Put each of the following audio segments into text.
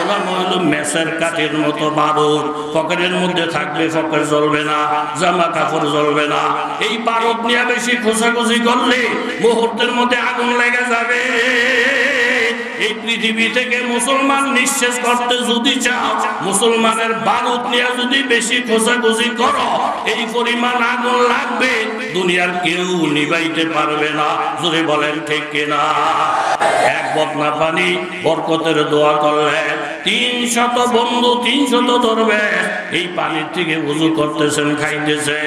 হলাম হইল মেসের কাঠের মতো বারুদ, পকেটের মধ্যে থাকবে পকেট জ্বলবে না, জামা কাপড় জ্বলবে না। এই বারুদ নিয়ে বেশি খোঁচাখুচি করলে মুহূর্তের মধ্যে আগুন লেগে যাবে। এই পৃথিবী থেকে মুসলমান নিঃশেষ করতে যদি চাও, মুসলমানের বারুদ নিয়ে যদি বেশি খোঁচাখুচি করো, এই পরিমাণ আগুন লাগবে দুনিয়ার কেউ নিভাইতে পারবে না। যদি বলেন ঠিক কিনা? এক বদনা পানি বরকতের দোয়া করলে 300 বন্ধু 300 ধরবে। এই পানির থেকে ওযু করতেছেন, খাইতেছে।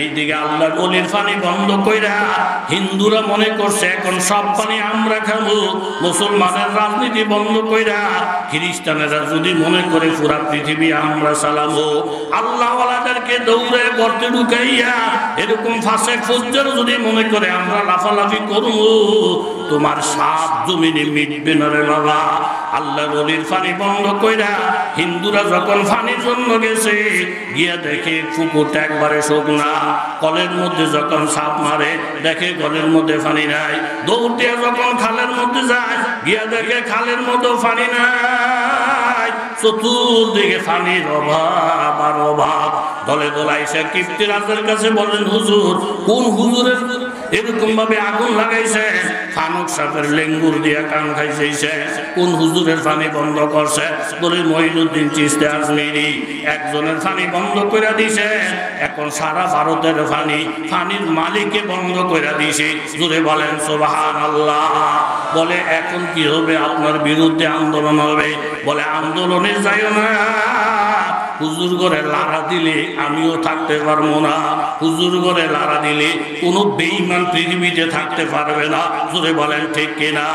এইদিকে আল্লাহর ওলির পানি বন্ধ কইরা হিন্দুরা মনে করছে এখন সব পানি আমরা খাবো। মুসলমানের রাজনীতি বন্ধ কইরা খ্রিস্টানেরা যদি মনে করে পুরা পৃথিবী আমরা চালাবো। আল্লাহওয়ালাদেরকে দৌড়ে গর্তে ঢুকাইয়া এরকম ফাঁসেক ফুজ্জার যদি মনে করে আমরা লাফালাফি করবো, তোমার সাত জমিনে মিটবে না রে বাবা। আল্লাহর ওলির পানি বন্ধ কইরা হিন্দুরা যখন পানির জন্য গেছে, গিয়া দেখে পুকুরটা একবারে শুকনা। কলের মধ্যে যখন সাপ মারে দেখে কলের মধ্যে পানি নাই। দৌড় দিয়ে যখন খালের মধ্যে যায়, গিয়া দেখে খালের মধ্যে পানি নাই। চতুর্দিকে পানির অভাব আর অভাব। দলে দলে এসে কিপ্তিরাজের কাছে বলেন, হুজুর কোন হুজুরের এরকম ভাবে আগুন লাগাইছে? ফানুক সাপের লেঙ্গুর দিয়া কান খাইছে। কোন হুজুরের পানি বন্ধ করছে? বলে মঈনুদ্দিন চিশতি আজমিরি। একজনের পানি বন্ধ করে দিছে। এখন সারা ভারতের পানির মালিককে বন্ধ করে দিছে। জোরে বলেন সুবহানাল্লাহ। বলে এখন কি হবে? আপনার বিরুদ্ধে আন্দোলন হবে। বলে আন্দোলনে যাইও না, হুজুর ঘরে লাড়া দিলে আমিও থাকতে পারবো না। হুজুর ঘরে লাড়া দিলে কোনো বেঈমান পৃথিবীতে থাকতে পারবে না। জোরে বলেন ঠিক কিনা?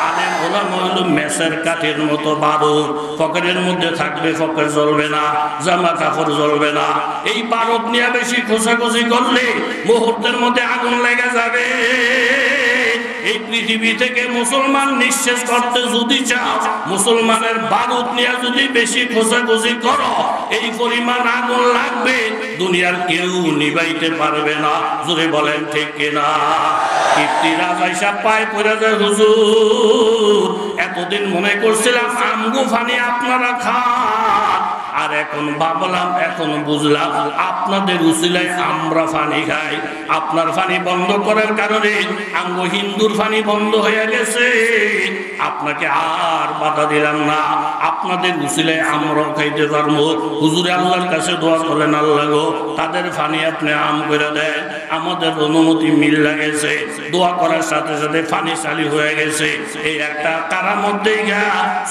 আলেম ওলামা হলো মেসের কাঠের মতো বারুদ, পকেটের মধ্যে থাকবে পকেট জ্বলবে না, জামা কাপড় জ্বলবে না। এই বারুদ নিয়ে বেশি খোঁচাখুচি করলে মুহূর্তের মধ্যে আগুন লেগে যাবে। এই পৃথিবী থেকে মুসলমান নিঃশেষ করতে যদি চাও, মুসলমানের বারুদ নিয়ে যদি বেশি খোঁচাখুচি করো, এই পরিমাণ আগুন লাগবে দুনিয়ার কেউ নিভাইতে পারবে না। জোরে বলেন ঠিক কিনা? কিপ্তিরাজ আইসা পায় পড়ে যায়, হুজুর এতদিন মনে করছিলাম আমগো পানি আপনারা খান, আর এখন ভাবলাম, এখন বুঝলাম আপনাদের উসিলায় আমরা পানি খাই। আপনার পানি বন্ধ করার কারণে আমগো হিন্দুর পানি বন্ধ হয়ে গেছে। আপনাকে আর বাধা দিলাম না, আপনাদের উসিলায় আমরাও খাইতে পারবো। হুজুরে আল্লাহর কাছে দোয়া করলেন, আল্লাহ গো তাদের পানি আপনি আম করে দেন। আমাদের অনুমতি মিল লাগেছে। দোয়া করার সাথে সাথে পানি চালু হয়ে গেছে। এই একটা কারার মধ্যেই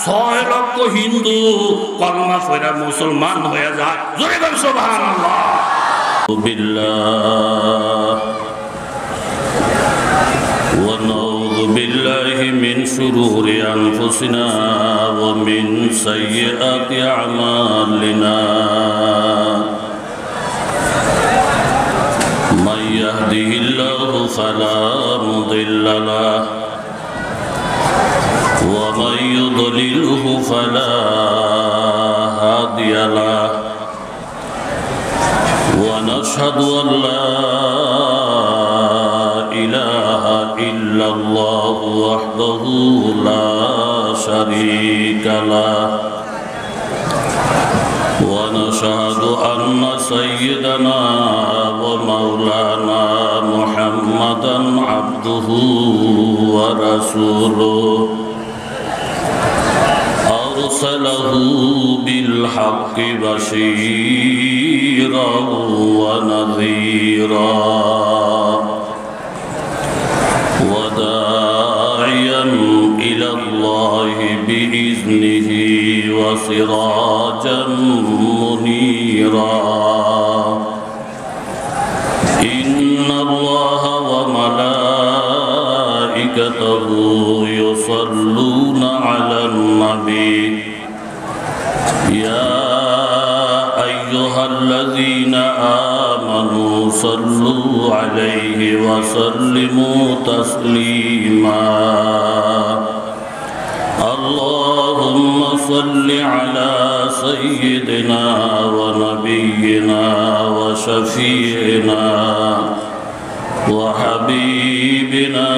6 লক্ষ হিন্দু কলমা পড়া মুসলমান হয়ে যায়। জোরে বল সুবহানাল্লাহ। বিল্লাহ ওয়া নাউযু বিল্লাহি মিন শুরুরি আনফুসিনা ওয়া মিন সাইয়্যাতি আমালিনা। মান ইয়াহদিহিল্লাহু ফালা মুদিল্লা লাহু ওয়া মান ইউদ্লিলহু ফালা হাদিয়া লাহু। ونشهد أن لا إله إلا الله وحده لا شريك له ونشهد أن سيدنا ومولانا محمدا عبده ورسوله أرسله بالحق بشيرا ونذيرا وداعيا إلى الله بإذنه وسراجا منيرا. إن الله وملائكته يصلون على النبي يا أيها الذين آمنوا صلوا عليه وسلموا تسليما. اللهم صل على سيدنا ونبينا وشفيعنا وحبيبنا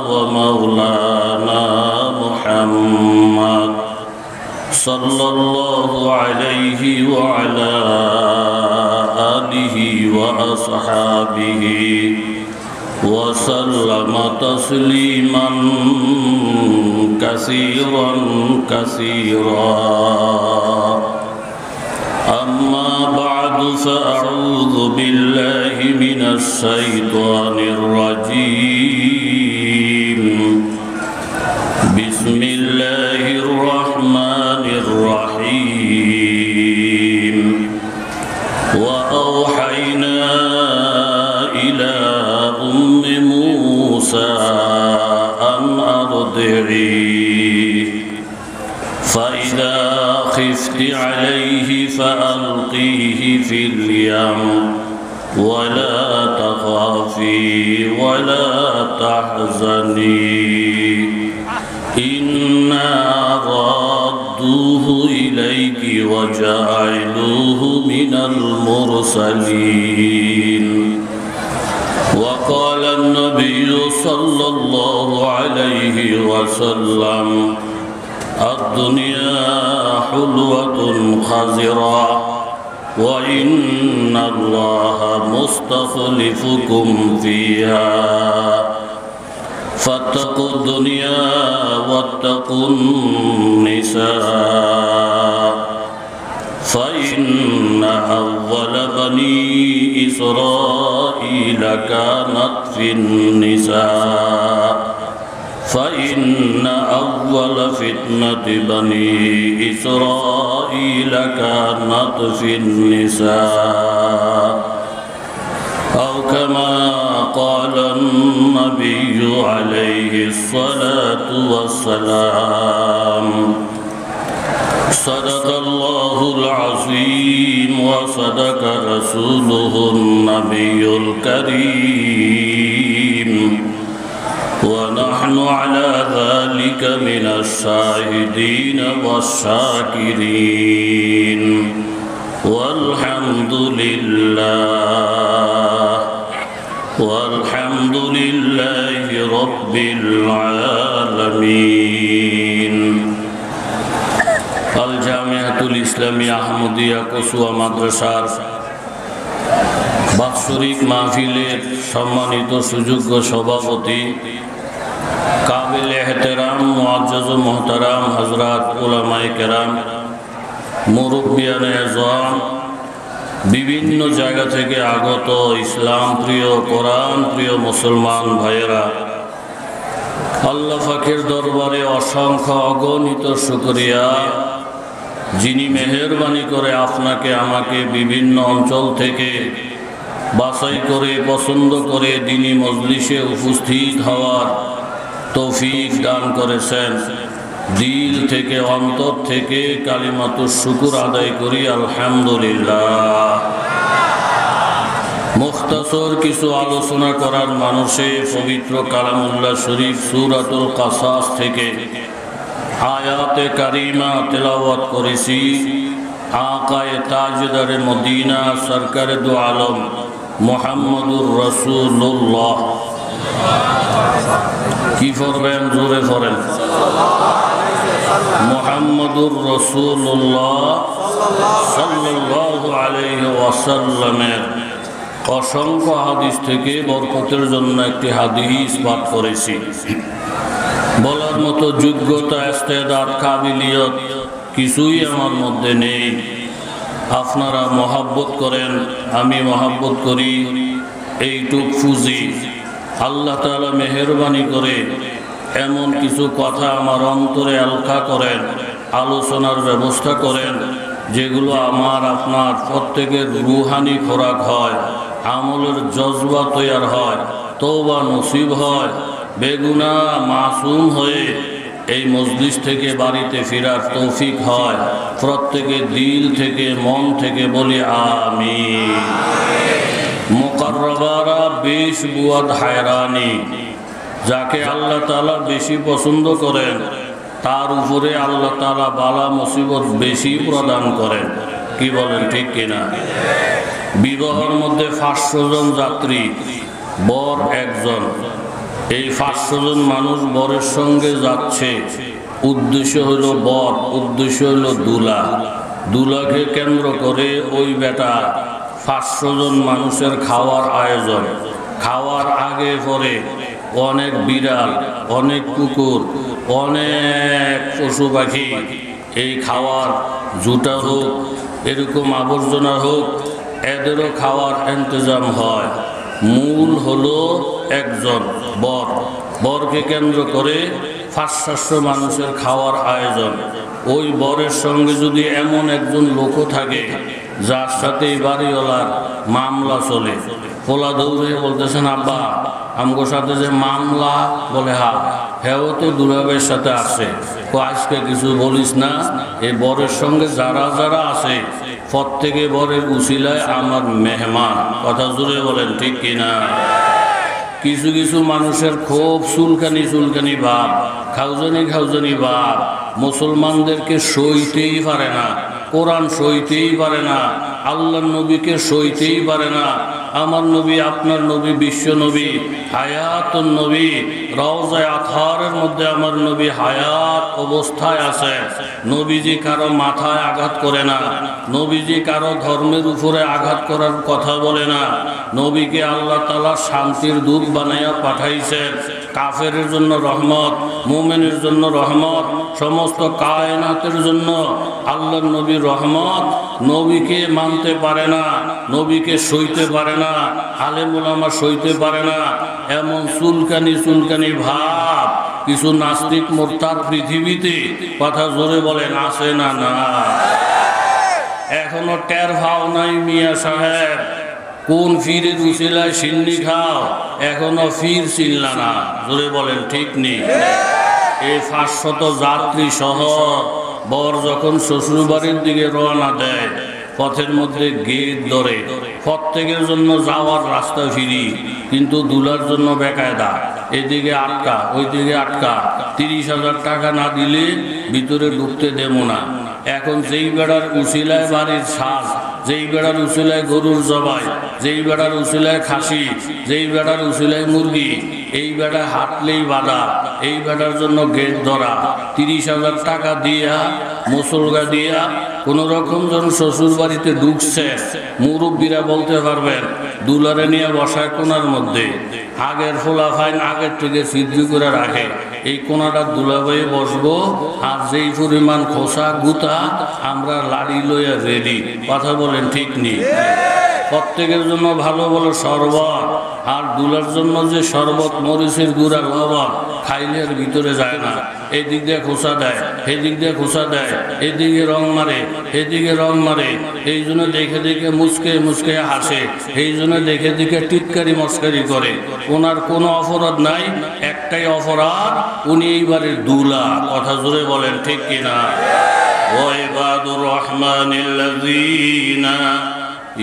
ومولانا محمد सल्लल्लाहु अलैहि व अला आलिहि व अस्हाबिहि व सल्लम तस्लीमन कसीरन कसीरा अम्मा बअदु फअऊज़ु बिल्लाहि मिनश शैतानिर रजीम बिस्मिल्लाहिर रहमानिर रहीम व औहैना इला उम्मि मूसा अन अर्दि'i फ़इज़ा ख़िफ़्ति अलैहि फ़अल्क़ीहि फ़िल यम वला तख़ाफ़ी वला तहज़नी इन्ना राद्दूहु इलैकि व जाइलूहु मिनल मुरसलीन वक़ाल अन्नबिय्यु सल्लल्लाहु अलैहि वसल्लम अद्दुनिया हुल्वतुन ख़ज़िरा व इन्नल्लाह मुस्तख़लिफ़ुकुम फ़ीहा फत्तक़ुद दुनिया वत्तक़ुन निसा फ़इन्न अव्वल बनी इस्राईल कानत फ़िन निसा फ़इन्न अव्वल फ़ित्नति बनी इस्राईल कानत फ़िन निसा औ कमा क़ाल अन्नबिय्यु अलैहिस्सलातु वस्सलाम सदक़ल्लाहुल अज़ीम व सदक़ रसूलुहुन नबियुल करीम व नहनु अला ज़ालिक मिनश शाहिदीन वश्शाकिरीन वल्हम्दुलिल्लाहि रब्बिल आलमीन। अल जामियातुल इस्लामिया अहमदिया कसूआ माद्रासार বাৎসরিক মাহফিলের সম্মানিত সুযোগ্য সভাপতি কাবিল এহতেরাম মুআজ্জাজ মুহতারাম হযরত উলামায়ে কেরাম মুরব্বিয়ানে আযম বিভিন্ন জায়গা থেকে আগত ইসলাম প্রিয় কোরআন প্রিয় মুসলমান ভাইয়েরা, আল্লাহ পাকের দরবারে অসংখ্য অগণিত শুকরিয়া, যিনি মেহেরবানি করে আপনাকে আমাকে বিভিন্ন অঞ্চল থেকে বাছাই করে পছন্দ করে দ্বীনি মজলিসে উপস্থিত হওয়ার তৌফিক দান করেছেন। দিল থেকে অন্তর থেকে কালিমাতুশ শুকর আদায় করি আলহামদুলিল্লাহ। মুখতাসর কিছু আলোচনা করার মানুষে পবিত্র কালামুল্লাহ শরীফ সূরাতুল কাসাস থেকে আয়াতে কারিমা তেলাওয়াত করেছি। আকায়ে তাজদারে মদিনা সরকারে দু আলম মুহাম্মদুর রাসূলুল্লাহ কি পড়বেন? জোরে পড়েন মুহাম্মদুর রাসূলুল্লাহ সাল্লাল্লাহু আলাইহি ওয়াসাল্লামের অসংখ্য হাদিস থেকে বরকতের জন্য একটি হাদিস পাঠ করেছি। বলার মতো যোগ্যতা, ইস্তেদাদ, কাবিলিয়ত কিছুই আমার মধ্যে নেই। আপনারা মহাব্বত করেন, আমি মহাব্বত করি, এইটুক ফুজি। আল্লাহ তাআলা মেহেরবানি করে এমন কিছু কথা আমার অন্তরে আলকা করেন, আলোচনার ব্যবস্থা করেন, যেগুলো আমার আপনার প্রত্যেকের রুহানি খোরাক হয়, আমলের জজবা তৈয়ার হয়, তওবা নসিব হয়, বেগুনাহ মাসুম হয়ে এই মজলিস থেকে বাড়িতে ফেরার তৌফিক হয়। প্রত্যেকে দিল থেকে মন থেকে বলি আমিন। মুকাররাবারা বেশ বুয়াদ হায়রানি, যাকে আল্লাহ তাআলা বেশি পছন্দ করেন তার উপরে আল্লাহ তাআলা বালা মুসিবত বেশি প্রদান করেন। কি বলেন, ঠিক কিনা? বিবাহের মধ্যে 500 জন যাত্রী, বর একজন। এই 500 জন মানুষ বরের সঙ্গে যাচ্ছে, উদ্দেশ্য হলো বর, উদ্দেশ্য হলো দুলা। দুলাকে কেন্দ্র করে ওই বেটা 500 জন মানুষের খাওয়ার আয়োজন। খাওয়ার আগে পরে অনেক বিড়াল, অনেক কুকুর, অনেক পশু পাখি এই খাওয়ার জুটা হোক এরকম আবর্জনা হোক এদেরও খাওয়ার ইন্তজাম হয়। মূল হলো একজন বর, বরকে কেন্দ্র করে 500 মানুষের খাওয়ার আয়োজন। ওই বরের সঙ্গে যদি এমন একজন লোকও থাকে যার সাথে এই বাড়িওয়ালার মামলা চলে, পোলা দৌড়ে বলতেছেন আব্বা আমগো সাথে যে মামলা, বলে হ্যাঁ তো দুলাবের সাথে আসে, আজকে কিছু বলিস না। এই বরের সঙ্গে যারা যারা আছে প্রত্যেকে বরের উসিলায় আমার মেহমান। কথা জুড়ে বলেন ঠিক কিনা? কিছু কিছু মানুষের খুব চুলকানি চুলকানি ভাব, খাউজানি ভাব, মুসলমানদেরকে সইতেই পারে না, কোরআন সইতেই পারে না, আল্লাহর নবীকে সইতেই পারে না। আমার নবী, আপনার নবী, বিশ্ব নবী, হায়াতুন নবী, রওজায়ে আতহারের মধ্যে আমার নবী হায়াত অবস্থায় আছে। নবীজি কারো মাথায় আঘাত করে না, নবীজি কারো ধর্মের উপরে আঘাত করার কথা বলে না। নবীকে আল্লাহ তাআলা শান্তির দূত বানাইয়া পাঠাইছেন। কাফেরের জন্য রহমত, মুমিনের জন্য রহমত, সমস্ত কায়নাতের জন্য আল্লাহর নবী রহমত। নবীকে মানতে পারে না, নবীকে সইতে পারে না, আলেম ওলামা সইতে পারে না, এমন চুলকানি ভাব কিছু নাস্তিক মোরতাদ পৃথিবীতে, কথা জোরে বলেন, আছে না? না, এখনো টের ভাও নাই মিয়া সাহেব। কোন ফিরের উসিলায় সিন্নি খাও, এখনো ফির চিনলা না, জোরে বলেন ঠিক নেই? এই 500 যাত্রী সহ বর যখন শ্বশুরবাড়ির দিকে রওনা দেয়, পথের মধ্যে গেট ধরে, প্রত্যেকের জন্য যাওয়ার রাস্তা ফিরি, কিন্তু দুলার জন্য বেকায়দা, এদিকে আটকা ওইদিকে আটকা। 30,000 টাকা না দিলে ভিতরে ঢুকতে দেব না। এখন যেই বেড়ার উসিলায় বাড়ির সাজ, যেই বেড়ার উসিলায় গরুর জবাই, যেই বেড়ার উসিলায় খাসি, যেই বেড়ার উসিলায় মুরগি, এই বেড়া হাঁটলেই বাধা, এই বেড়ার জন্য গেট ধরা। 30,000 টাকা দিয়া, মুসলগা দিয়া কোন রকম যখন শ্বশুর বাড়িতে ঢুকছে, মুরব্বীরা বলতে পারবেন দুলারে নিয়ে বসায় কোনার মধ্যে। আগের ফোলা ফাইন আগের থেকে সিদ্ধি করে রাখে, এই কোনাটা দুলাভাই বসবো, আর যেই পরিমাণ খোসা গুতা আমরা লাড়ি লইয়া রেডি। কথা বলেন ঠিক নেই? প্রত্যেকের জন্য ভালো ভালো শরবত, আর দুলার জন্য যে শরবত মরিচের গুঁড়া লবণ খাইলে এর ভিতরে যায় না। এদিক দিয়ে খোসা দেয়, এদিক দিয়ে খোসা দেয়, এদিকে রং মারে, এদিকে রং মারে। এই জন্য দেখে দেখে মুচকে মুচকে হাসে, এই জন্য দেখে দেখে টিটকারি মস্কারি করে। ওনার কোনো অপরাধ নাই, একটাই অপরাধ, উনি এইবারে দুলা। কথা জোরে বলেন ঠিক কিনা? ওয়াইবাদুর রহমানিল্লাযীনা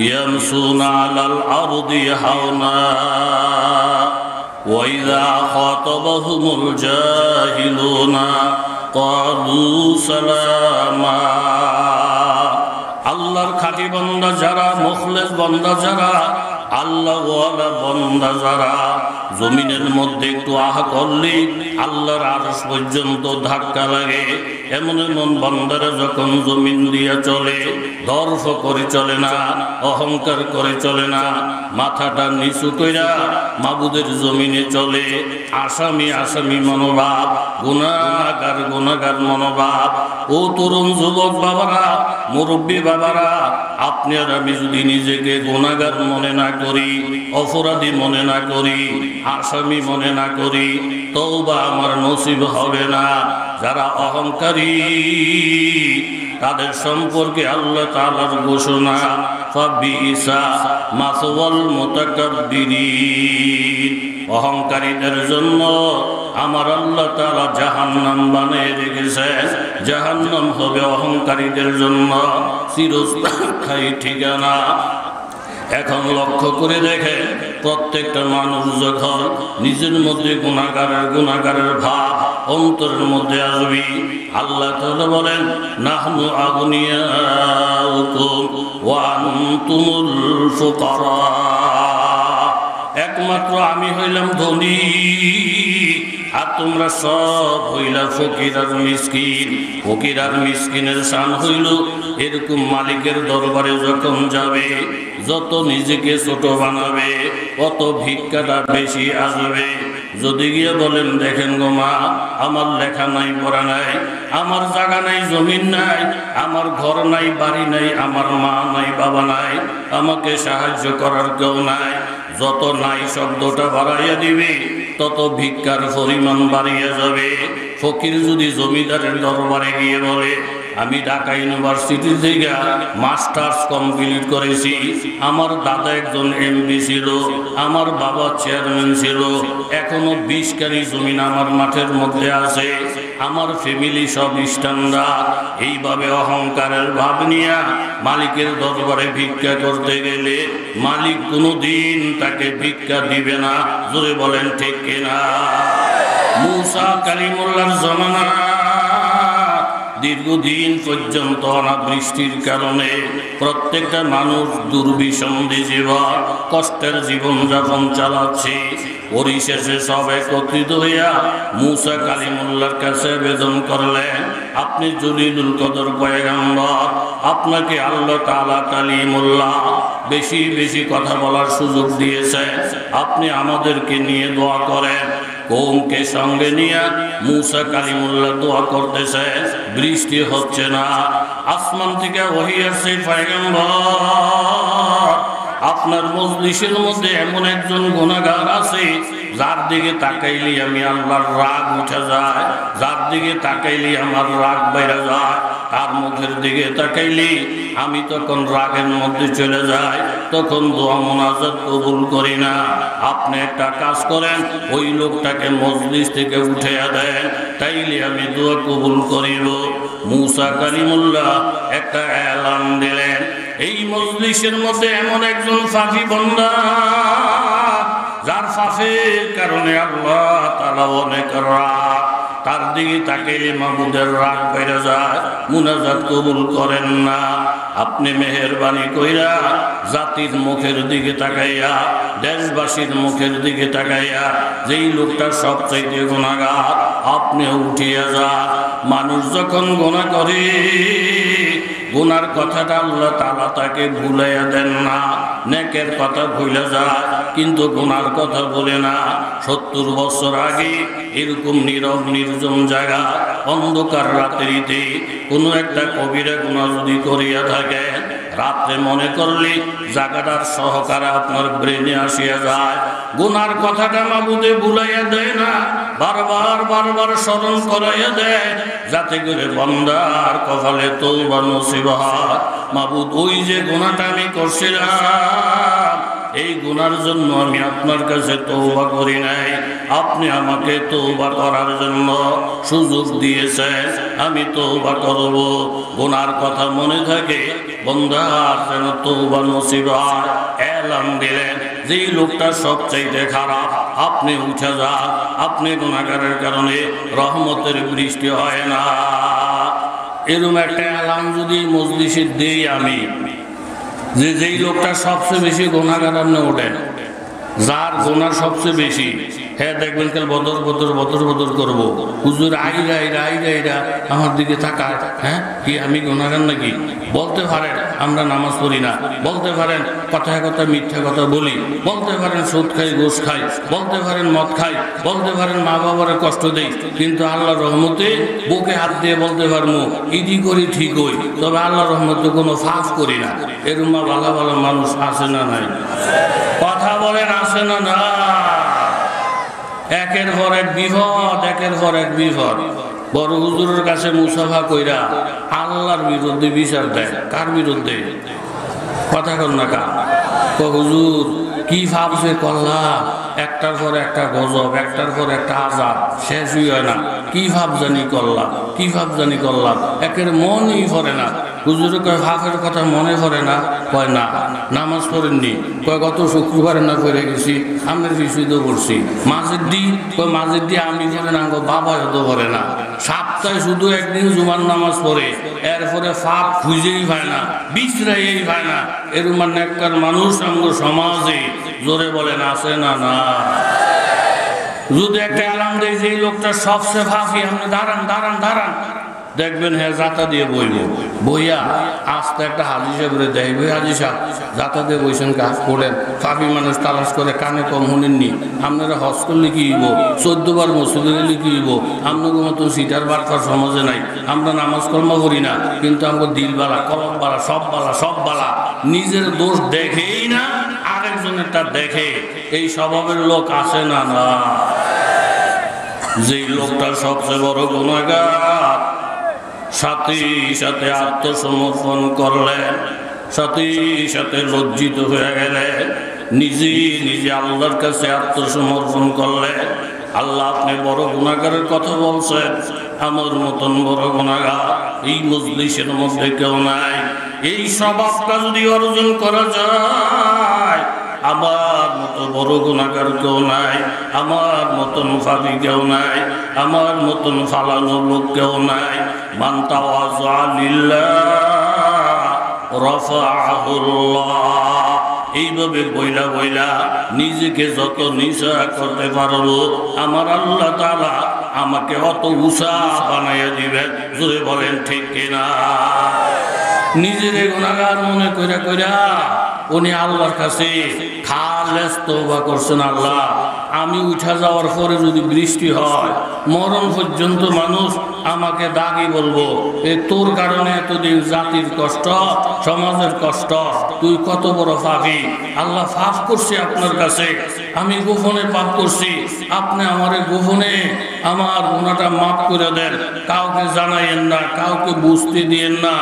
ইয়ামশুনা আলাল আরদি হাওনা ওয়াইযা খাতাবাহুমুল জাহিলুনা ক্বালু সালামা। আল্লাহর খাঁটি বান্দা যারা, মুখলেস বান্দা যারা, আল্লাহ ওয়ালা বান্দা যারা, জমিনের মধ্যে একটু আহা করলে আল্লাহর আরশ পর্যন্ত ধাক্কা লাগে। এমন এমন বান্দারা যখন জমিন দিয়ে চলে, দর্প করে চলে না, অহংকার করে চলে না, মাথাটা নিচু কইরা মাবুদের জমিনে চলে। আসামি আসামি মনোভাব, গুনাহগার গুনাহগার মনোভাব। ও তরুণ যুবক বাবারা, মুরব্বী বাবারা, আপনি আর আমি যদি নিজেকে গুনাহগার মনে না করি, অপরাধী মনে না করি, আসামি মনে না করি, তওবা আমার নসিব হবে না। যারা অহংকারী তাদের সম্পর্কে আল্লাহ তাআলার ঘোষণা, ফাবিসা মাসওয়াল মুতাকাব্বিরিন। অহংকারীদের জন্য আমার আল্লাহ তাআলা জাহান্নাম বানিয়ে রেখেছেন। জাহান্নাম হবে অহংকারীদের জন্য চিরস্থায়ী ঠিকানা। এখন লক্ষ্য করে দেখে, প্রত্যেকটা মানুষ যখন নিজের মধ্যে গুনাহগারের ভাব অন্তরের মধ্যে আসবে, আল্লাহ তাআলা বলেন নাহনু আগনিয়াউকুম ওয়া আনতুমুল ফুকারা। এক একমাত্র আমি হইলাম ধনী, আর তোমরা সব হইলা ফকির আর মিসকিন। ফকির আর মিসকিনের শান হইল এরকম মালিকের দরবারে যখন যাবে, যত নিজেকে ছোট বানাবে অত ভিক্ষাটা বেশি আসবে। যদি গিয়ে বলেন, দেখেন গো মা, আমার লেখা নাই পড়া নাই, আমার জায়গা নাই জমিন নাই, আমার ঘর নাই বাড়ি নাই, আমার মা নাই বাবা নাই, আমাকে সাহায্য করার কেউ নাই, যত নাই শব্দটা বাড়াইয়া দিবে তত ভিক্ষার পরিমাণ বাড়িয়ে যাবে। ফকির যদি জমিদারের দরবারে গিয়ে বলে, আমি ঢাকা ইউনিভার্সিটি থেকে মাস্টার্স কমপ্লিট করেছি, আমার দাদা একজন এমপি ছিল, আমার বাবা চেয়ারম্যান ছিল, এখনো 20 কানি জমিন আমার মাঠের মধ্যে আছে, আমার ফ্যামিলি সব স্ট্যান্ডার্ড, এইভাবে অহংকারের ভাব নিয়ে মালিকের দরবারে ভিক্ষা করতে গেলে মালিক কোনোদিন তাকে ভিক্ষা দিবে না। জোরে বলেন ঠিক কিনা? মুসা কালিমুল্লাহর জামানা দীর্ঘদিন পর্যন্ত অনাবৃষ্টির কারণে প্রত্যেকটা মানুষ দুর্বিষন্ধি জীবন, কষ্টের জীবনযাপন চালাচ্ছে। পরিশেষে সব একত্রিত হইয়া মুসা কালিমুল্লাহর কাছে আবেদন করলেন, আপনি জলিলুল কদর পয়গম্বর, আপনাকে আল্লাহ তাআলা কালিমুল্লাহ বেশি বেশি কথা বলার সুযোগ দিয়েছে, আপনি আমাদেরকে নিয়ে দোয়া করেন। কওমকে সঙ্গে নিয়ে মুসা কালিমুল্লাহ দোয়া করতেছে, বৃষ্টি হচ্ছে না। আসমান থেকে ওহী আসছে, পয়গম্বর আপনার মজলিসের মধ্যে এমন একজন গুনাহগার আছে যার দিকে তাকাইলে আমি আল্লাহর রাগ উঠে যায়, যার দিকে তাকাইলে আমার রাগ বাইরে যায়, তার মুখের দিকে তাকাইলে আমি তখন রাগের মধ্যে চলে যাই, তখন দোয়া মুনাজাত কবুল করি না। আপনি একটা কাজ করেন, ওই লোকটাকে মজলিস থেকে উঠে দেন, তাইলে আমি দোয়া কবুল করিব। মুসা কালিমুল্লাহ একটা এলান দিলেন, এই মজলিসের মধ্যে এমন একজন ফাঁকি বান্দা যার ফাঁসের কারণে আল্লাহ তাআলা অনেক রাগ, তার দিকে তাকাইলে মাহমুদের রাগ বেড়ে যায়, মুনাজাত কবুল করেন না। আপনি মেহেরবানি কইরা জাতির মুখের দিকে তাকাইয়া, দেশবাসীর মুখের দিকে তাকাইয়া, যেই লোকটা সবচাইতে গুনাহগার আপনি উঠিয়া যান। মানুষ যখন গুনাহ করে গুনার কথাটা আল্লাহ তাআলা তাকে ভুলাইয়া দেন না, নেকের কথা ভুলে যায় কিন্তু গুনার কথা বলে না। 70 বছর আগে এরকম নীরব নির্জন জায়গা অন্ধকার রাত্রিতে কোনো একটা কবিরা গুনাহ যদি করিয়া থাকে, রাত্রে মনে করলে জায়গাটার সহকারে আপনার ব্রেনে আসিয়া যায়, গুনার কথাটা মাবুদে ভুলাইয়া দেয় না, বারবার বারবার স্মরণ করাইয়া দেয়, যাতে করে বান্দার কপালে তওবা নসিব হয়। মাবুদ, ওই যে গুনাহটা আমি করছিলাম, এই গুনার জন্য আমি আপনার কাছে তওবা করি নাই, আপনি আমাকে তওবা করার জন্য সুযোগ দিয়েছেন, আমি তওবা করব। গুনার কথা মনে থাকে, বান্দার যেন তওবা নসিব হয়। এলান দিলেন, যেই লোকটা সবচাইতে খারাপ আপনি উঠে যান, আপনি গুনাহগারের কারণে রহমতের বৃষ্টি হয় না। এরকম একটা এলান যদি মজলিসে দেই আমি, যে যেই লোকটা সবচেয়ে বেশি গুনাহগার আপনি ওঠেন, যার গুনাহ সবচেয়ে বেশি, হ্যাঁ দেখবেন কাল বদর বদর বদর বদর করবো, হুজুর আইরা আইরা আইরা আইরা আমার দিকে তাকায়, হ্যাঁ কি আমি গুনাহগার নাকি? বলতে পারেন আমরা নামাজ পড়ি না, বলতে পারেন কথায় কথা মিথ্যা কথা বলি, বলতে পারেন সুদ খাই ঘুষ খাই, বলতে পারেন মদ খাই, বলতে পারেন মা বাবার কষ্ট দেই, কিন্তু আল্লাহর রহমতে বুকে হাত দিয়ে বলতে পারবো ইদি করি ঠিক হই, তবে আল্লাহর রহমতে কোনো ফাঁস করি না। এরকম ভালো ভালো মানুষ আছে না নাই? কথা বলেন আছে না না? একের পর এক বিপদ, একের পর এক বিপদ। বড় হুজুরের কাছে মুসাফা কইরা আল্লাহর বিরুদ্ধে বিচার দেয়। কার বিরুদ্ধে? কথা কর না কা হুজুর কি ভাবছে করলাম, একটার পর একটা গজব, একটার পর একটা আযাব, শেষই হয় না। কি ভাব জানি করলাম, কি ভাব জানি করলাম, একের মনই পড়ে না। হুজুরে কয় ভাবের কথা মনে পড়ে না? কয় না। নামাজ পড়েননি? কয় গত শুক্রবারে না পড়ে গেছি, আমি বিশুদ্ধ করছি। মাঝের দি কয় মাঝের দি আমি পড়ে না, বাবা হয়তো পড়ে না। সাপ সপ্তাহে শুধু একদিন জুমার নামাজ পড়ে, এরপরে পাপ খুঁজেই পায় না, বিছরাইয়েই পায় না, এরকম নেককার মানুষ আমাদের সমাজে জোরে বলেন আছে না? না। যদি একটা অ্যালার্ম দেয় যে এই লোকটা সবচেয়ে ফাঁফি, আপনি দাঁড়ান দাঁড়ান দাঁড়ান, দেখবেন হ্যাঁ যাতা দিয়ে বইব, বইয়া আস্তে একটা হাজি সাহেবরে দেয়, বই হাজি সাহেব যাতা দিয়ে বইছেন, কাজ করেন। ফাঁপি মানুষ তালাশ করে, কানে কম শুনেননি, আপনারা হজ করলে কি হইব, 14 বার মসজিদে গেলে কি হইব, আপনাদের মতো সিটার বার্তার সমাজে নাই। আমরা নামাজ কর্মা করি না, কিন্তু আমাদের দিল বালা, কলম বালা, সব বালা, সব বালা। নিজের দোষ দেখেই না, আরেকজনের তা দেখে, এই স্বভাবের লোক আছে না? না। যেই লোকটা সবচেয়ে বড় গুনাহগার, সাথে সাথে আত্মসমর্পণ করলেন, সাথে সাথে লজ্জিত হয়ে গেলেন, নিজে নিজে আল্লাহর কাছে আত্মসমর্পণ করলেন। আল্লাহ আপনি বড় গুনাহগারের কথা বলছেন, আমার মতন বড় গুনাহগার এই মজলিসের মধ্যে কেউ নাই। এই স্বভাবটা যদি অর্জন করা যায়, আমার মতো বড় গুনাহগার কেউ নাই, আমার মতন ফাঁকি কেউ নাই, আমার মতন ফালানো লোক কেউ নাই। মান তাওয়াযা লিল্লাহ রাফাআহুল্লাহ। এইভাবে বইলা বইলা নিজেকে যত নিচা করতে পারবো, আমার আল্লাহ তাআলা আমাকে অত উঁচা বানাইয়া দিবেন। যদি বলেন ঠিক কিনা? নিজের গুনাহগার মনে কইরা কইরা উনি আল্লাহর কাছে খালেস তওবা করছেন, আল্লাহ আমি উঠা যাওয়ার পরে যদি বৃষ্টি হয়, মরণ পর্যন্ত মানুষ আমাকে দাগি বলবো, এ তোর কারণে এতদিন জাতির কষ্ট, সমাজের কষ্ট, তুই কত বড় পাপী। আল্লাহ পাপ করছি আপনার কাছে, আমি গোপনে পাপ করছি, আপনি আমারে গোপনে আমার গুনাহটা মাফ করে দেন, কাউকে জানাইয়েন না, কাউকে বুঝতে দিয়েন না।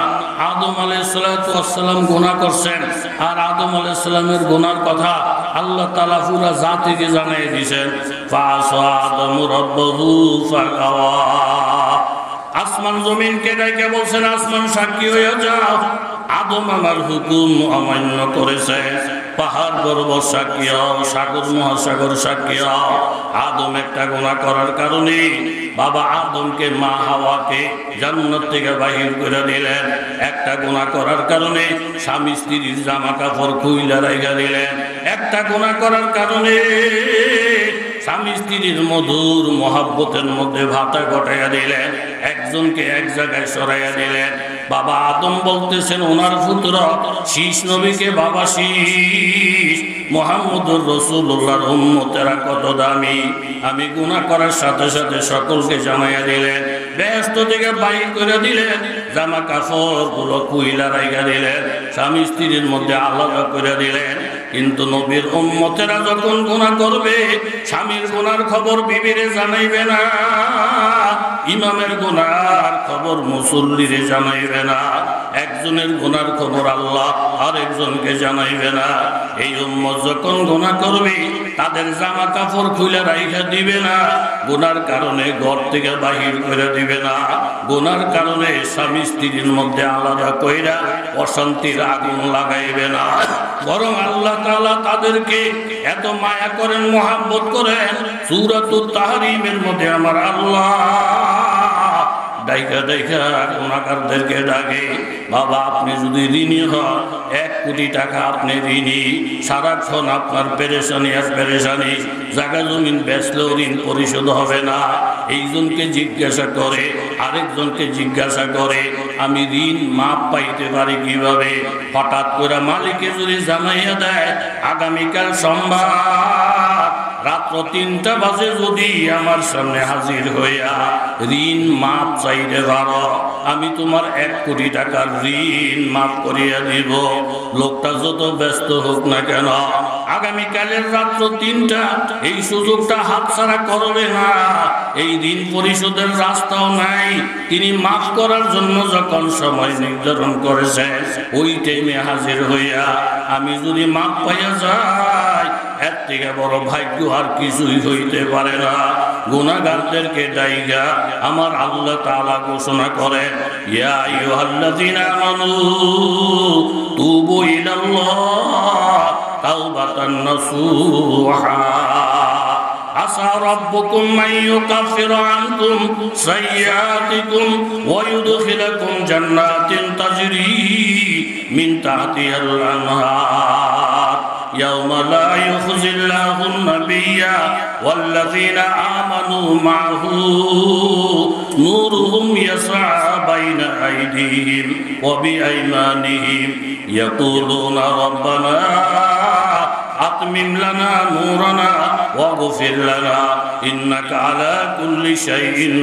আদম আলাইহিস সালাতু ওয়াস সালাম গুনাহ করছেন, আর আদম আলাইহিস সালামের গুনার কথা আল্লাহ তাআলা পুরা জাতিকে জানাই দিয়েছেন। ফাসা আদম রাব্বহু ফাগাওয়া। আসমান জমিনকে ডাইকে বলছেন, আসমান সাক্ষী হয়ে যাও, আদম আমার হুকুম অমান্য করেছে। পাহাড় পর্বত সাক্ষী হও, সাগর মহাসাগর সাক্ষী হও। আদম একটা গুনাহ করার কারণে বাবা আদমকে, মা হাওয়াকে জান্নাত থেকে বাহির করে দিলেন। একটা গুনাহ করার কারণে স্বামী স্ত্রীর জামা কাপড় খুইলা রাইখা দিলেন। একটা গুনাহ করার কারণে স্বামী স্ত্রীর মধুর মহাব্বতের মধ্যে ভাতা ঘটাইয়া দিলেন, একজনকে এক জায়গায় সরাইয়া দিলেন। বাবা আদম বলতেছেন ওনার পুত্র শীষ নবীকে, বাবা শীষ মুহাম্মদুর রাসূলুল্লাহর উম্মতেরা কত দামি। আমি গুনাহ করার সাথে সাথে সকলকে জানাইয়া দিলেন, ব্যস্ত থেকে বাইর করে দিলেন, জামা কাপড় গুলো কুইলা রাইখা দিলেন, স্বামী স্ত্রীর মধ্যে আলাদা করে দিলেন। কিন্তু নবীর উম্মতেরা যখন গুনাহ করবে, স্বামীর গুনার খবর বিবিরে জানাইবে না, ইমামের গুনার খবর মুসল্লিরে জানাইবে না, একজনের গুনার খবর আল্লাহ আর একজনকে জানাইবে না। এই উম্মত যখন গুনাহ করবে, তাদের জামা কাপড় খুলে রাইখা দিবে না, গুনার কারণে ঘর থেকে বাহির করে দিবে না, গুনার কারণে স্বামী স্ত্রীর মধ্যে আলাদা কইরা অশান্তির আগুন লাগাইবে না। বরং আল্লাহ তাআলা তাদেরকে এত মায়া করেন, মহব্বত করেন, সূরাতুত তাহরিমের মধ্যে আমার আল্লাহ ডাইকা ডাইকা গুনাহগারদেরকে ডাকে, বাবা আপনি যদি ঋণী হন, 1 কোটি টাকা আপনি ঋণী, সারাক্ষণ আপনার পেরেশানি আর পেরেশানি, জায়গা জমিন বেচলেও ঋণ পরিশোধ হবে না। এইজনকে জিজ্ঞাসা করে, আরেকজনকে জিজ্ঞাসা করে, আমি ঋণ মাপ পাইতে পারি কিভাবে? হঠাৎ করে মালিকে যদি জানাইয়া দেয়, আগামীকাল সোমবার রাত্র 3টা বাজে যদি আমার সামনে হাজির হইয়া ঋণ মাপ চাইতে পারো, আমি তোমার 1 কোটি টাকার ঋণ মাফ করিয়া দিব। লোকটা যত ব্যস্ত হোক না কেন, আগামীকালের রাত্র 3টা এই সুযোগটা হাতছাড়া করবে না। এই ঋণ পরিশোধের রাস্তাও নাই, তিনি মাফ করার জন্য যখন সময় নির্ধারণ করেছে, ওই টাইমে হাজির হইয়া আমি যদি মাফ পাইয়া যাই, এর থেকে বড় ভাগ্য আর কিছুই হইতে পারে না। গুনাহগারদেরকে ডাইগা আমার আল্লাহ তাআলা ঘোষণা করেন, ইয়া আইয়ুহাল্লাযীনা আমানু তুবু ইলাল্লাহ তাওবাতান নাসুহা। আসা রাব্বুকুম আইয়ুকাফিরা আনকুম সাইয়্যাতিকুম ওয়া ইউদখিলাকুম জান্নাতিন তাজরি মিন তাহতিহাল আনহার ইয়াওমা লা ইউখজিল্লাহুন নাবিয়্যা ওয়াল্লাযীনা আমানু মা'হু নূরুহুম ইয়াসআ বাইনা আইদিহিম ওয়া বিআইমানিহিম ইয়াকুলুনা রাব্বানা আতমিম লানা নূরানা ওয়াগফির লানা ইন্নাকা আলা কুল্লি শাইইন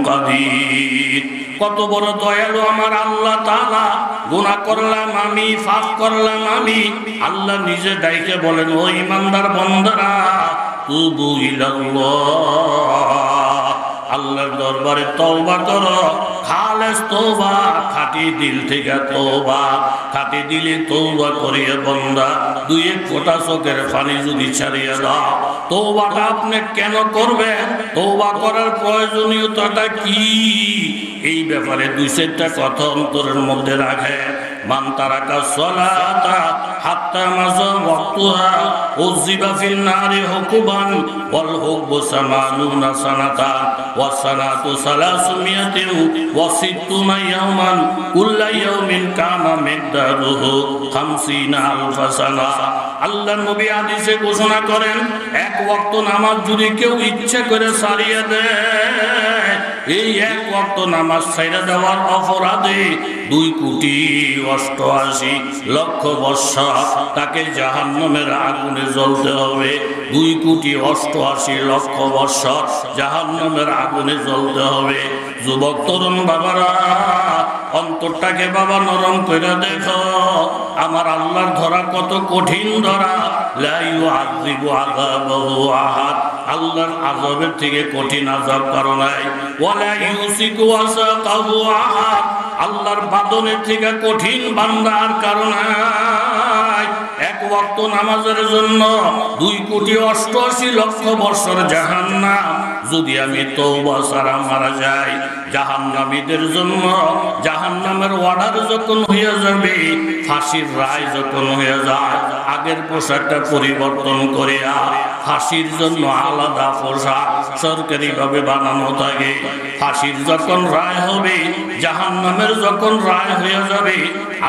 কাদির। কত বড় দয়ালু আমার আল্লাহ তাআলা। গুনাহ করলাম আমি, পাপ করলাম আমি, আল্লাহ নিজে ডাইকে বলেন ও ঈমানদার বান্দারা তুবু ইলাল্লাহ, আল্লাহর দরবারে তওবা করো, খালেস তওবা, খাঁটি দিল থেকে তওবা। খাঁটি দিলে তওবা করিয়া বান্দা দুই এক ফোঁটা চোখের পানি যদি ছাড়িয়ে দাও, তওবাটা আপনি কেন করবেন, তওবা করার প্রয়োজনীয়তাটা কি, এই ব্যাপারে দুই চারটা কথা অন্তরের মধ্যে রাখে। মান তারাকা সলাতা হাত্তা মাজা ওয়াক্তুহা উযিবা ফিন নারি হুকুবান ওয়াল হুকবু সামানুনা সানাতা ওয়াস সানাতু সালাসুমিয়াতিন ওয়া সিত্তুনা ইয়াওমান কুল্লা ইয়াউমিন কামা মিকদারুহু 50 আলফা সানা। আল্লাহর নবী হাদিসে ঘোষণা করেন এক ওয়াক্ত নামাজ যদি কেউ ইচ্ছা করে ছাড়িয়ে দেয়, এই এক ওয়াক্ত নামাজ ছাইড়া দেওয়ার অপরাধে 2,88,00,000 বৎসর তাকে জাহান্নামের আগুনে জ্বলতে হবে। 2,88,00,000 বৎসর জাহান্নামের আগুনে জ্বলতে হবে। যুবক তরুণ বাবারা, অন্তরটাকে বাবা নরম করে দেখো। আমার আল্লাহর ধরা কত কঠিন ধরা। লা ইউআযিবু আযাবাহু আহাদ, আল্লাহর আযাবের থেকে কঠিন আযাব কারো নাই। ওয়ালা ইউসিকু ওয়াসাকাহু আহাদ, আল্লাহর বাদনের থেকে কঠিন বান্দার কারণ নাই। এক ওয়াক্ত নামাজের জন্য 2,88,00,000 বছর জাহান্নাম। যদি আমি তওবা ছাড়া মারা যাই, জাহান্নামীদের জন্য জাহান্নামের অর্ডার যখন হয়ে যাবে, ফাঁসির রায় যখন হয়ে যায়, আগের পোশাকটা পরিবর্তন করে ফাঁসির জন্য আলাদা পোশাক সরকারিভাবে বানানো থাকে। ফাঁসির যখন রায় হবে, জাহান্নামের যখন রায় হয়ে যাবে,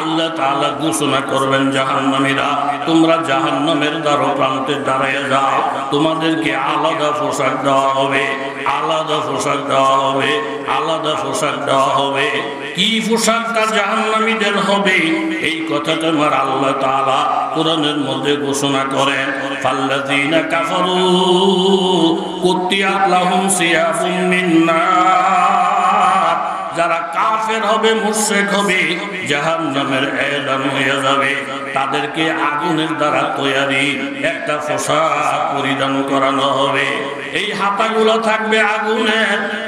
আল্লাহ তাআলা ঘোষণা করবেন জাহান্নামীরা তোমরা জাহান্নামের দ্বার প্রান্তে দাঁড়িয়ে যাও, তোমাদেরকে আলাদা পোশাক দেওয়া হবে, আলাদা পোশাক দেওয়া হবে, আলাদা পোশাক দেওয়া হবে। কি পোশাকটা জাহান্নামীদের হবে, এই কথাটা আমার আল্লাহ তাআলা কোরআনের মধ্যে ঘোষণা করেন। ফাল্লাযীনা কাফারু কুত্তিয়াত লাহুম সিয়াফুম মিন নার, যারা কাফের হবে, মুশরিক হবে, জাহান্নামের এলান হয়ে যাবে। তাদেরকে আগুনের দ্বারা তৈরি একটা পোশাক পরিধান করানো হবে। এই হাতাগুলো থাকবে আগুনে,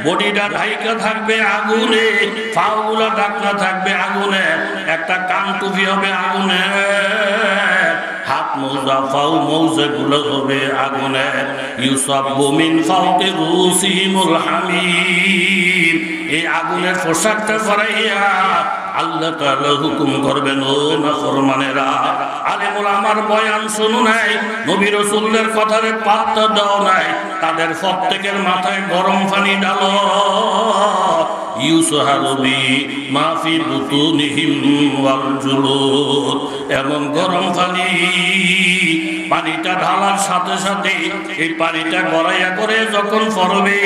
বডিটা ঢাইকা থাকবে আগুনে, পাগুলো ঢাকনা থাকবে আগুনে, একটা কান টুপি হবে আগুনে, হাত মোজা পাও মোজা গুলো হবে আগুনে। ইউসাব্বু মিন ফাওকি রুসিহিমুল হামিম, এই আগুনের পোশাকটা পরাইয়া আল্লাহ তাআলা হুকুম করবেন ও নাফরমানেরা, আলেমুল আমার বয়ান শুনো নাই, নবী রাসূলের কথারে পাত্তা দাও নাই, তাদের প্রত্যেকের মাথায় গরম পানি ঢালো। ইউসহারুবি মাফি বুতুনিহিম ওয়াল জুলুদ, এমন গরম পানি, পানিটা ঢালার সাথে সাথে এই পানিটা গড়াইয়া করে যখন পড়বে,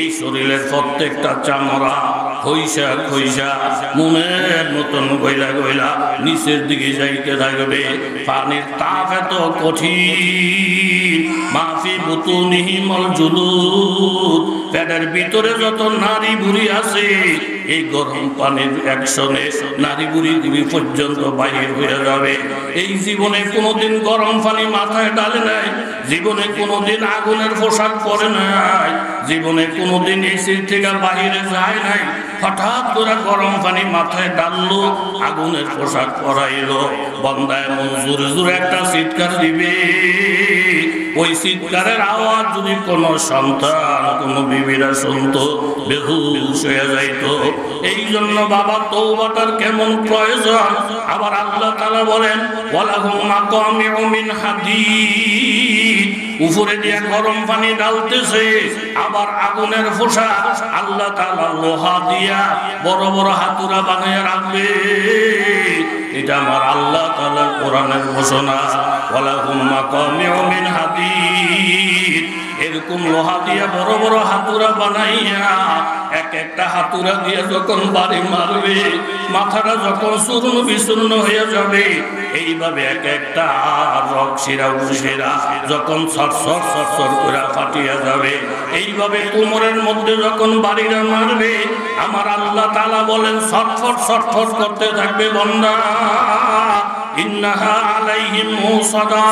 এই শরীরের প্রত্যেকটা চামড়া খইসা খইসা মনের মতন গইলা গইলা নিচের দিকে যাইতে থাকবে। পানির তাপ এত কঠিন, মাফি বুতুনিহিম ওয়াল জুলুদ, পেটের ভিতরে যত নারী বুড়ি আছে, এই গরম পানির অ্যাকশনে নারী বুড়ি দিবি পর্যন্ত বাহির হয়ে যাবে। এই জীবনে কোনোদিন গরম পানি মাথায় ডালে নাই, জীবনে কোনোদিন আগুনের পোশাক পরে নাই, জীবনে কোনোদিন এসির থেকে বাহিরে যায় নাই, হঠাৎ করে গরম পানি মাথায় ডাললো, আগুনের পোশাক পরাইলো, বান্দা এমন জোরে জোরে একটা চিৎকার দিবে, ওই চিৎকারের আওয়াজ যদি কোনো সন্তান কোনো বিবিরা শুনতো বেহুশ হয়ে যাইতো। এই জন্য বাবা তওবাটার কেমন প্রয়োজন। আবার আল্লাহ তাআলা বলেন ওয়ালাহুম মাকামিউ মিন হাদিদ, উপরে দিয়ে গরম পানি ডালতেছে, আবার আগুনের ফোঁসা আল্লাহ তাআলা লোহা দিয়া বড় বড় হাতুড়া বানিয়ে রাখবে। এটা আমার আল্লাহ তাআলার কোরআনের ঘোষণা। ওয়ালাহুম মাকামিউ মিন হাদিদ, এরকম লোহা দিয়ে বড় বড় হাতুড়া বানাইয়া এক একটা হাতুড়া দিয়ে যখন বাড়ি মারবে, মাথাটা যখন চূর্ণ বিচূর্ণ হয়ে যাবে, এইভাবে এক একটা রক শিরা উশিরা যখন সরসর সরসর করে ফাটিয়া যাবে, এইভাবে কোমরের মধ্যে যখন বাড়িটা মারবে, আমার আল্লাহ তাআলা বলেন ছটফট ছটফট করতে থাকবে বান্দা। ইন্নাহা আলাইহিম মুসাদা,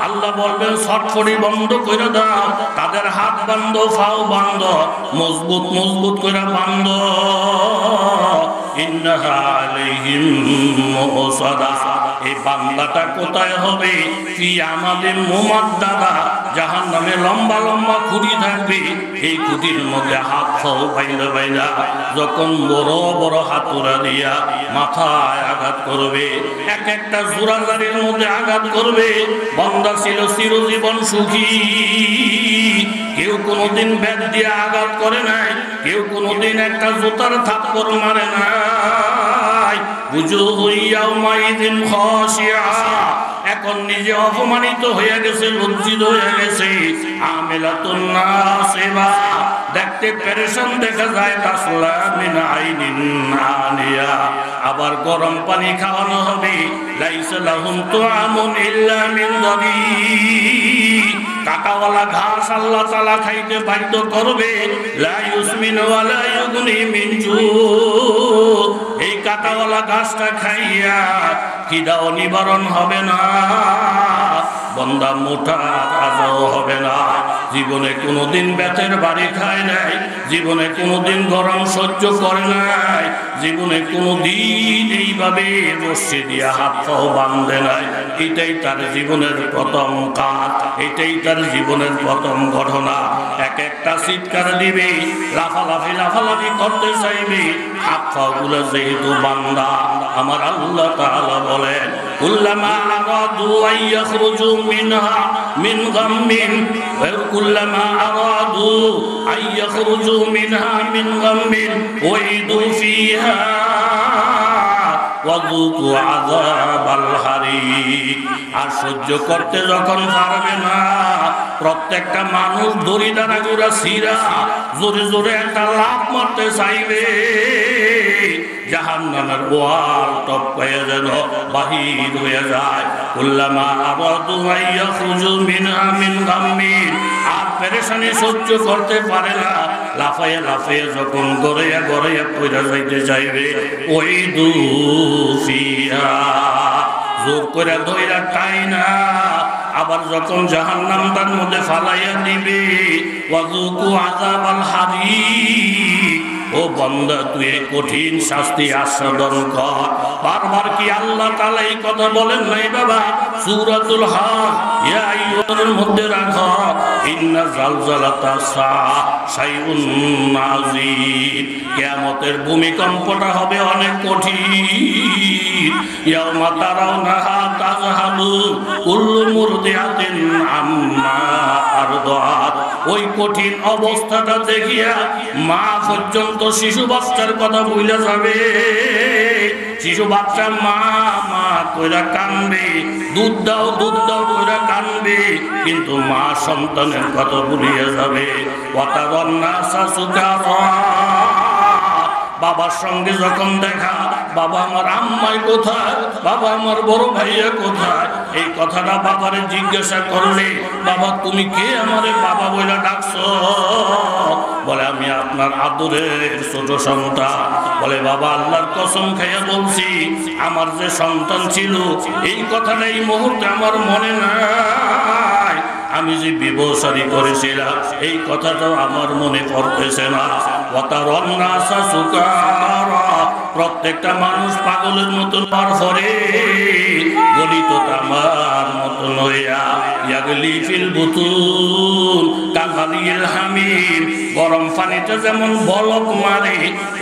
আল্লাহ বলবেন ছটফটি বন্ধ করে দাও, তাদের হাত বান্ধ পাও বান্ধ, মজবুত মজবুত করে বান্ধ। ইন্নাহা আলাইহিম মুসাদা, এই বান্দাটা কোথায় হবে? কি আমাদের মুমাদ্দাদা, জাহান্নামে লম্বা লম্বা খুঁটি থাকবে, এই খুঁটির মধ্যে হাত পাও বাইলা বাইলা যখন বড় বড় হাতুড়া দিয়া মাথায় আঘাত করবে, এক একটা জোড়াজারির মধ্যে আঘাত করবে। বান্দা ছিল চিরজীবন সুখী, কেউ কোনোদিন ব্যাট দিয়ে আঘাত করে নাই, কেউ কোনোদিন একটা জুতার থাপ্পড় মারে নাই। বুজুহু ইয়াউমাইযিন খাশিয়া, এখন নিজে অপমানিত হয়ে গেছে, লজ্জিত হয়ে গেছে। আমিলাতুন নাসিবা, দেখতে পেরেশান দেখা যায়। তাসলা মিন আইনিন আনিয়া, আবার গরম পানি খাওয়ানো হবে। লাইসা লাহুম তুআমুন ইল্লা মিন দারি, কাটাওয়ালা ঘাস আল্লাহ তাআলা খাইতে বাধ্য করবে। লা ইউসমিনু ওয়া লা ইউগনি মিন জু, এই কাটাওয়ালা ঘাসটা খাইয়া খিদাও নিবারণ হবে না, বান্দা মোটা তাজাও হবে না। জীবনে কোনোদিন বেতের বাড়ি খায় নাই, জীবনে কোনোদিন গরম সহ্য করে নাই, জীবনে কোনোদিন এইভাবে রশ্মি দিয়া হাত পাও বাঁধে নাই। এটাই তার জীবনের প্রথম কাজ, এটাই তার জীবনের প্রথম ঘটনা। এক একটা চিৎকার দিবে, লাফালাফি লাফালাফি করতে চাইবে, হাত পাও গুলো যেহেতু বান্দা। আমার আল্লাহ তাআলা বলেন কুল্লামা আরাদু আইয়াখরুজু মিনহা মিন গাম্মিন, কুল্লামা আরাদু আইয়াখরুজু মিনহা মিন গাম্মিন উইদু ফিহা ওয়াযুকু আযাবাল হারিক। আর সহ্য করতে যখন পারবে না, প্রত্যেকটা মানুষ দড়ি দ্বারা গোড়া ছিঁড়া জোরে জোরে একটা লাফ মারতে চাইবে, জাহান্নামের ওয়াল টপকায়া যেন বাহির হয়ে যায়। কুল্লামা আরাদু আইয়াখরুজু মিনহা মিন গাম্মিন, আর পেরেশানি সহ্য করতে পারে না, লাফাইয়া লাফাইয়া যখন গড়াইয়া গড়াইয়া পয়রা যাইতে চাইবে, উইদু ফিহা, জোর করে ধইরা টাইনা আবার যখন জাহান্নাম তার মধ্যে ফালাইয়া দিবে, ওয়াযুকু আযাবাল হারিক, ও বান্দা তুই এই কঠিন শাস্তি আস্বাদন কর। বারবার কি আল্লাহ তাআলা এই কথা বলেন নাই বাবা? সূরাতুল হক ইয়া আইয়ুহার মধ্যে রাখো, ইন্না জালজালাতা সাআ শাইউন নাযীর, কিয়ামতের ভূমিকম্পটা হবে অনেক কঠিন। ইয়াউমা তারাউনাহা তাযহালু কুল্লু মুরদিআতিন আম্মা আরদাত, ওই কঠিন অবস্থাটা দেখিয়া মা পর্যন্ত শিশু বাচ্চার কথা ভুলে যাবে। শিশু বাচ্চা মা মা কইরা কাঁদবে, দুধ দাও কইরা কাঁদবে, কিন্তু মা সন্তানের কথা ভুলিয়ে যাবে। ওয়াতারান নাসা সুকারা, বাবার সঙ্গে যখন দেখা, বাবা আমার আম্মাই কোথায়, বাবা আমার বড় ভাইয়া কোথায়, এই কথাটা বাবারে জিজ্ঞাসা করলে, বাবা তুমি কে আমারে বাবা বলে ডাকছো? বলে আমি আপনার আদরের ছোট সন্তান। বলে বাবা আল্লাহর কসম খাইয়া বলছি, আমার যে সন্তান ছিল এই কথাটা এই মুহূর্তে আমার মনে নাই, আমি যে বিবসারি করেছিলাম এই কথাটাও আমার মনে পড়তেছে না। ওয়াতারান নাসা সুকারা, প্রত্যেকটা মানুষ পাগলের মতন পার করে গলিত তামার মতন হইয়া ইয়াগলি ফিল বুতুন কাগালিল হামিম। গরম পানিতে যেমন বলক মারে,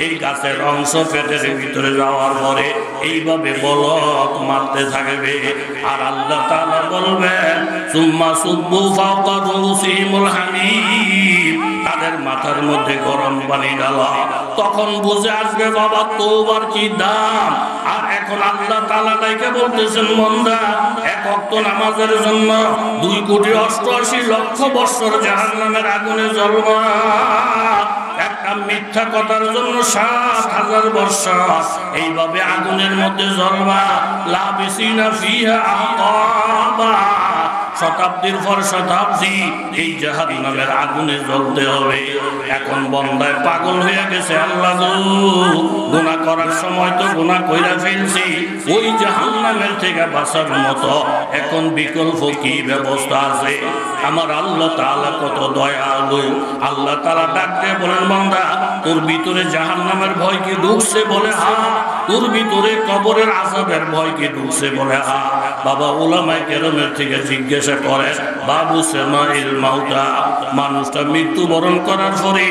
এই গাছের অংশ পেটের ভিতরে যাওয়ার পরে এইভাবে বলক মারতে থাকবে। আর আল্লাহ তাআলা বলবেন সুম্মা সুব্বু ফাওকা রুসিহিমুল হামিম, তাদের মাথার মধ্যে গরম পানি ঢালা। তখন বুঝে আসবে বাবা তওবার কি দাম। আর এখন আল্লাহ তাআলা তাইকে বলতেছেন বান্দা, এক ওয়াক্ত নামাজের জন্য 2,88,00,000 বছর জাহান্নামের আগুনে জ্বলবা, একটা মিথ্যা কথার জন্য 7,000 বছর এইভাবে আগুনের মধ্যে জ্বলবা। লাবিসিনা ফিহা আহকাবা, শতাব্দীর পর শতাব্দী এই জাহান্নামের আগুনে জ্বলতে হবে। এখন বন্দায় পাগল হয়ে গেছে, আল্লাহ গো গুনাহ করার সময় তো গুনাহ কইরা ফেলছি, ওই জাহান্নামের থেকে বাঁচার মতো এখন বিকল্প কি ব্যবস্থা আছে? আমার আল্লাহ তাআলা কত দয়ালু। আল্লাহ তাআলা ডাক দিয়ে বলেন বান্দা, তোর ভিতরে জাহান্নামের ভয় কি ঢুকছে? বলে হ্যাঁ। তোর ভিতরে কবরের আযাবের ভয় কি ঢুকছে? বলে হ্যাঁ। বাবা উলামায়ে কেরামের থেকে জিজ্ঞাসা করে, বাবু সামাইল মাউতা, মানুষটা মৃত্যুবরণ করার পরে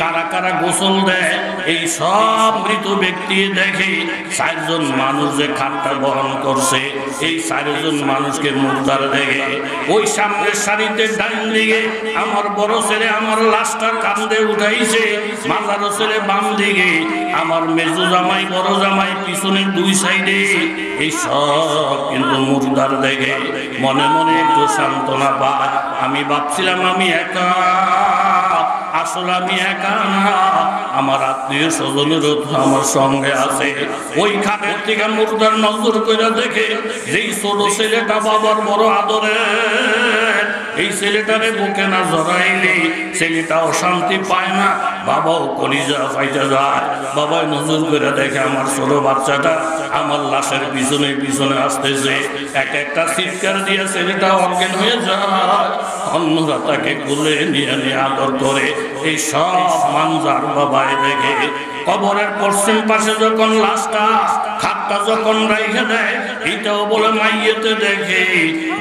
কারা কারা গোসল দেয়? এই সব মৃত ব্যক্তি দেখে 4 জন মানুষ যে খাটটা বহন করছে, এই 4 জন মানুষকে মুর্দার দেখে। ওই সামনের সারিতে ডাইন দিকে আমার বড় ছেলে আমার লাশটা কাঁধে উঠাইছে, মাজার ছেলে বাম দিকে, আমার মেজো জামাই বড় জামাই পিছনের 2 সাইডে। এই সব কিন্তু মুর্দার দেখে মনে মনে একটু সান্ত্বনা পায়। আমি ভাবছিলাম আমি একা, আসলে আমি একা না, আমার আত্মীয় স্বজনের আমার সঙ্গে আছে। ওই খাটের থেকে মুর্দার নজর করে দেখে যেই ছোট ছেলেটা বাবার বড় আদরের, এই ছেলেটারে বুকে না জড়াইলে ছেলেটাও শান্তি পায় না, বাবাও কলিজা ফাইটা যায়। বাবাই নজর করে দেখে আমার ছোট বাচ্চাটা আমার লাশের পিছনে পিছনে আসতেছে, একটা চিৎকার দিয়ে ছেলেটা অজ্ঞান হয়ে যায়। অন্যরা তাকে কোলে নিয়ে নিয়ে আদর করে। এই সব মানজার বাবাই দেখে কবরের পশ্চিম পাশে যখন লাশটা খাটটা যখন রাইখে দেয়, এটাও বলে মাইয়েতে দেখে।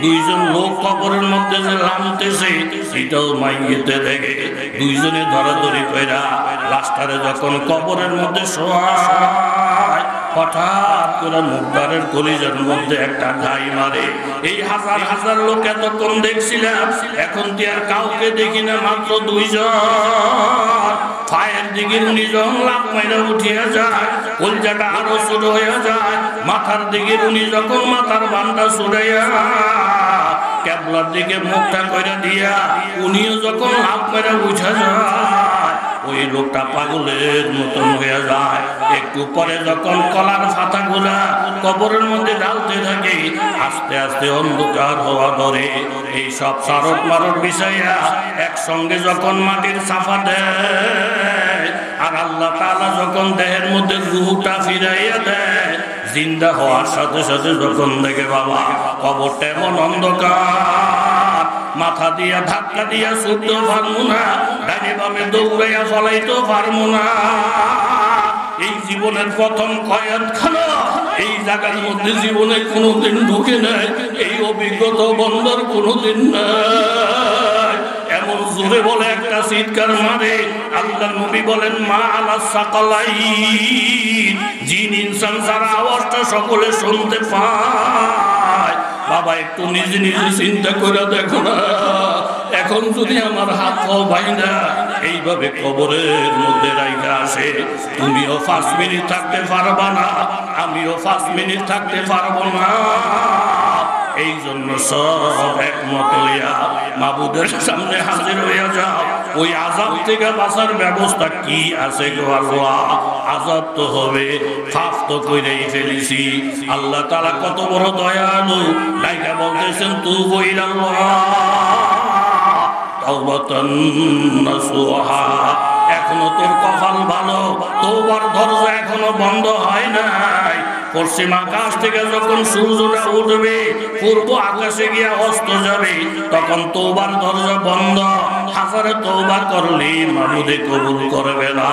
2 জন লোক কবরের মধ্যে যে নামতেছে, এটাও মাইয়েতে দেখে। 2 জনে ধরাধরি কইরা লাশটারে যখন কবরের মধ্যে শোয়ায়, হঠাৎ করে মুর্দারের কলিজার মধ্যে একটা ঘাই মারে। এই হাজার হাজার লোক এতক্ষণ দেখছিলাম, এখন কি আর কাউকে দেখি না, মাত্র 2 জন। পায়ের দিকে 19 জন লাফ মাইরা উঠিয়া যায়, কলজাটা আরো ছোট হয়ে যায়। মাথার দিকে 19 যখন মাথার বান্ডা ছুড়াইয়া ক্যাবলার দিকে মুখটা কইরা দিয়া উনিও যখন লাফ মাইরা উঠা যায়, ওই লোকটা পাগলের মতন হয়ে যায়। একটু পরে যখন কলার ফাতাগুলা কবরের মধ্যে ঢালতে থাকে, আস্তে আস্তে অন্ধকার হওয়া ধরে। এই সব সারক মারক বিষয়া একসঙ্গে যখন মাটির সাফা দেয়, আর আল্লাহ তাআলা যখন দেহের মধ্যে রূহটা ফিরাইয়া দেয়, জিন্দা হওয়ার সাথে সাথে যখন দেখে বাবা কবরটা এমন অন্ধকার, মাথা দিয়া ধাক্কা দিয়া ছুটতে পারবো না, ডানে বামে দৌড়াইয়া ফলাইতে পারবো না। এই জীবনের প্রথম কয়েকখানা এই জায়গার মধ্যে জীবনে কোনোদিন ঢুকে নাই, এই অভিজ্ঞতা বন্ধর কোনোদিন নাই। এমন জোরে বলে একটা চিৎকার মারে, আল্লাহর নবী বলেন মা আলা সাকালাইন, জিন ইনসান সারা আওয়াজটা সকলে শুনতে পায়। বাবা একটু নিজে নিজে চিন্তা করে দেখো না, এখন যদি আমার হাত পাও ভাইনা এইভাবে কবরের মধ্যে রাইখা আসে, তুমিও 5 মিনিট থাকতে পারবা না, আমিও 5 মিনিট থাকতে পারবো না। এই জন্য সব একমত হইয়া মাবুদের সামনে হাজির হইয়া যাও। ওই আযাব থেকে বাঁচার ব্যবস্থা কি আছে গো আল্লাহ? আযাব তো হবে, পাপ তো কইরাই ফেলেছি। আল্লাহ তাআলা কত বড় দয়ালু, ডাইকা বলতেছেন তুবু ইলাল্লাহ তাওবাতান নাসুহা। এখনো তোর কপাল ভালো, তওবার দরজা এখনো বন্ধ হয় নাই। পশ্চিম আকাশ থেকে যখন সূর্যটা উঠবে, পূর্ব আকাশে গিয়ে অস্ত যাবে, তখন তওবার দরজা বন্ধ। হাজারে তওবা করলে মাবুদে কবুল করবে না।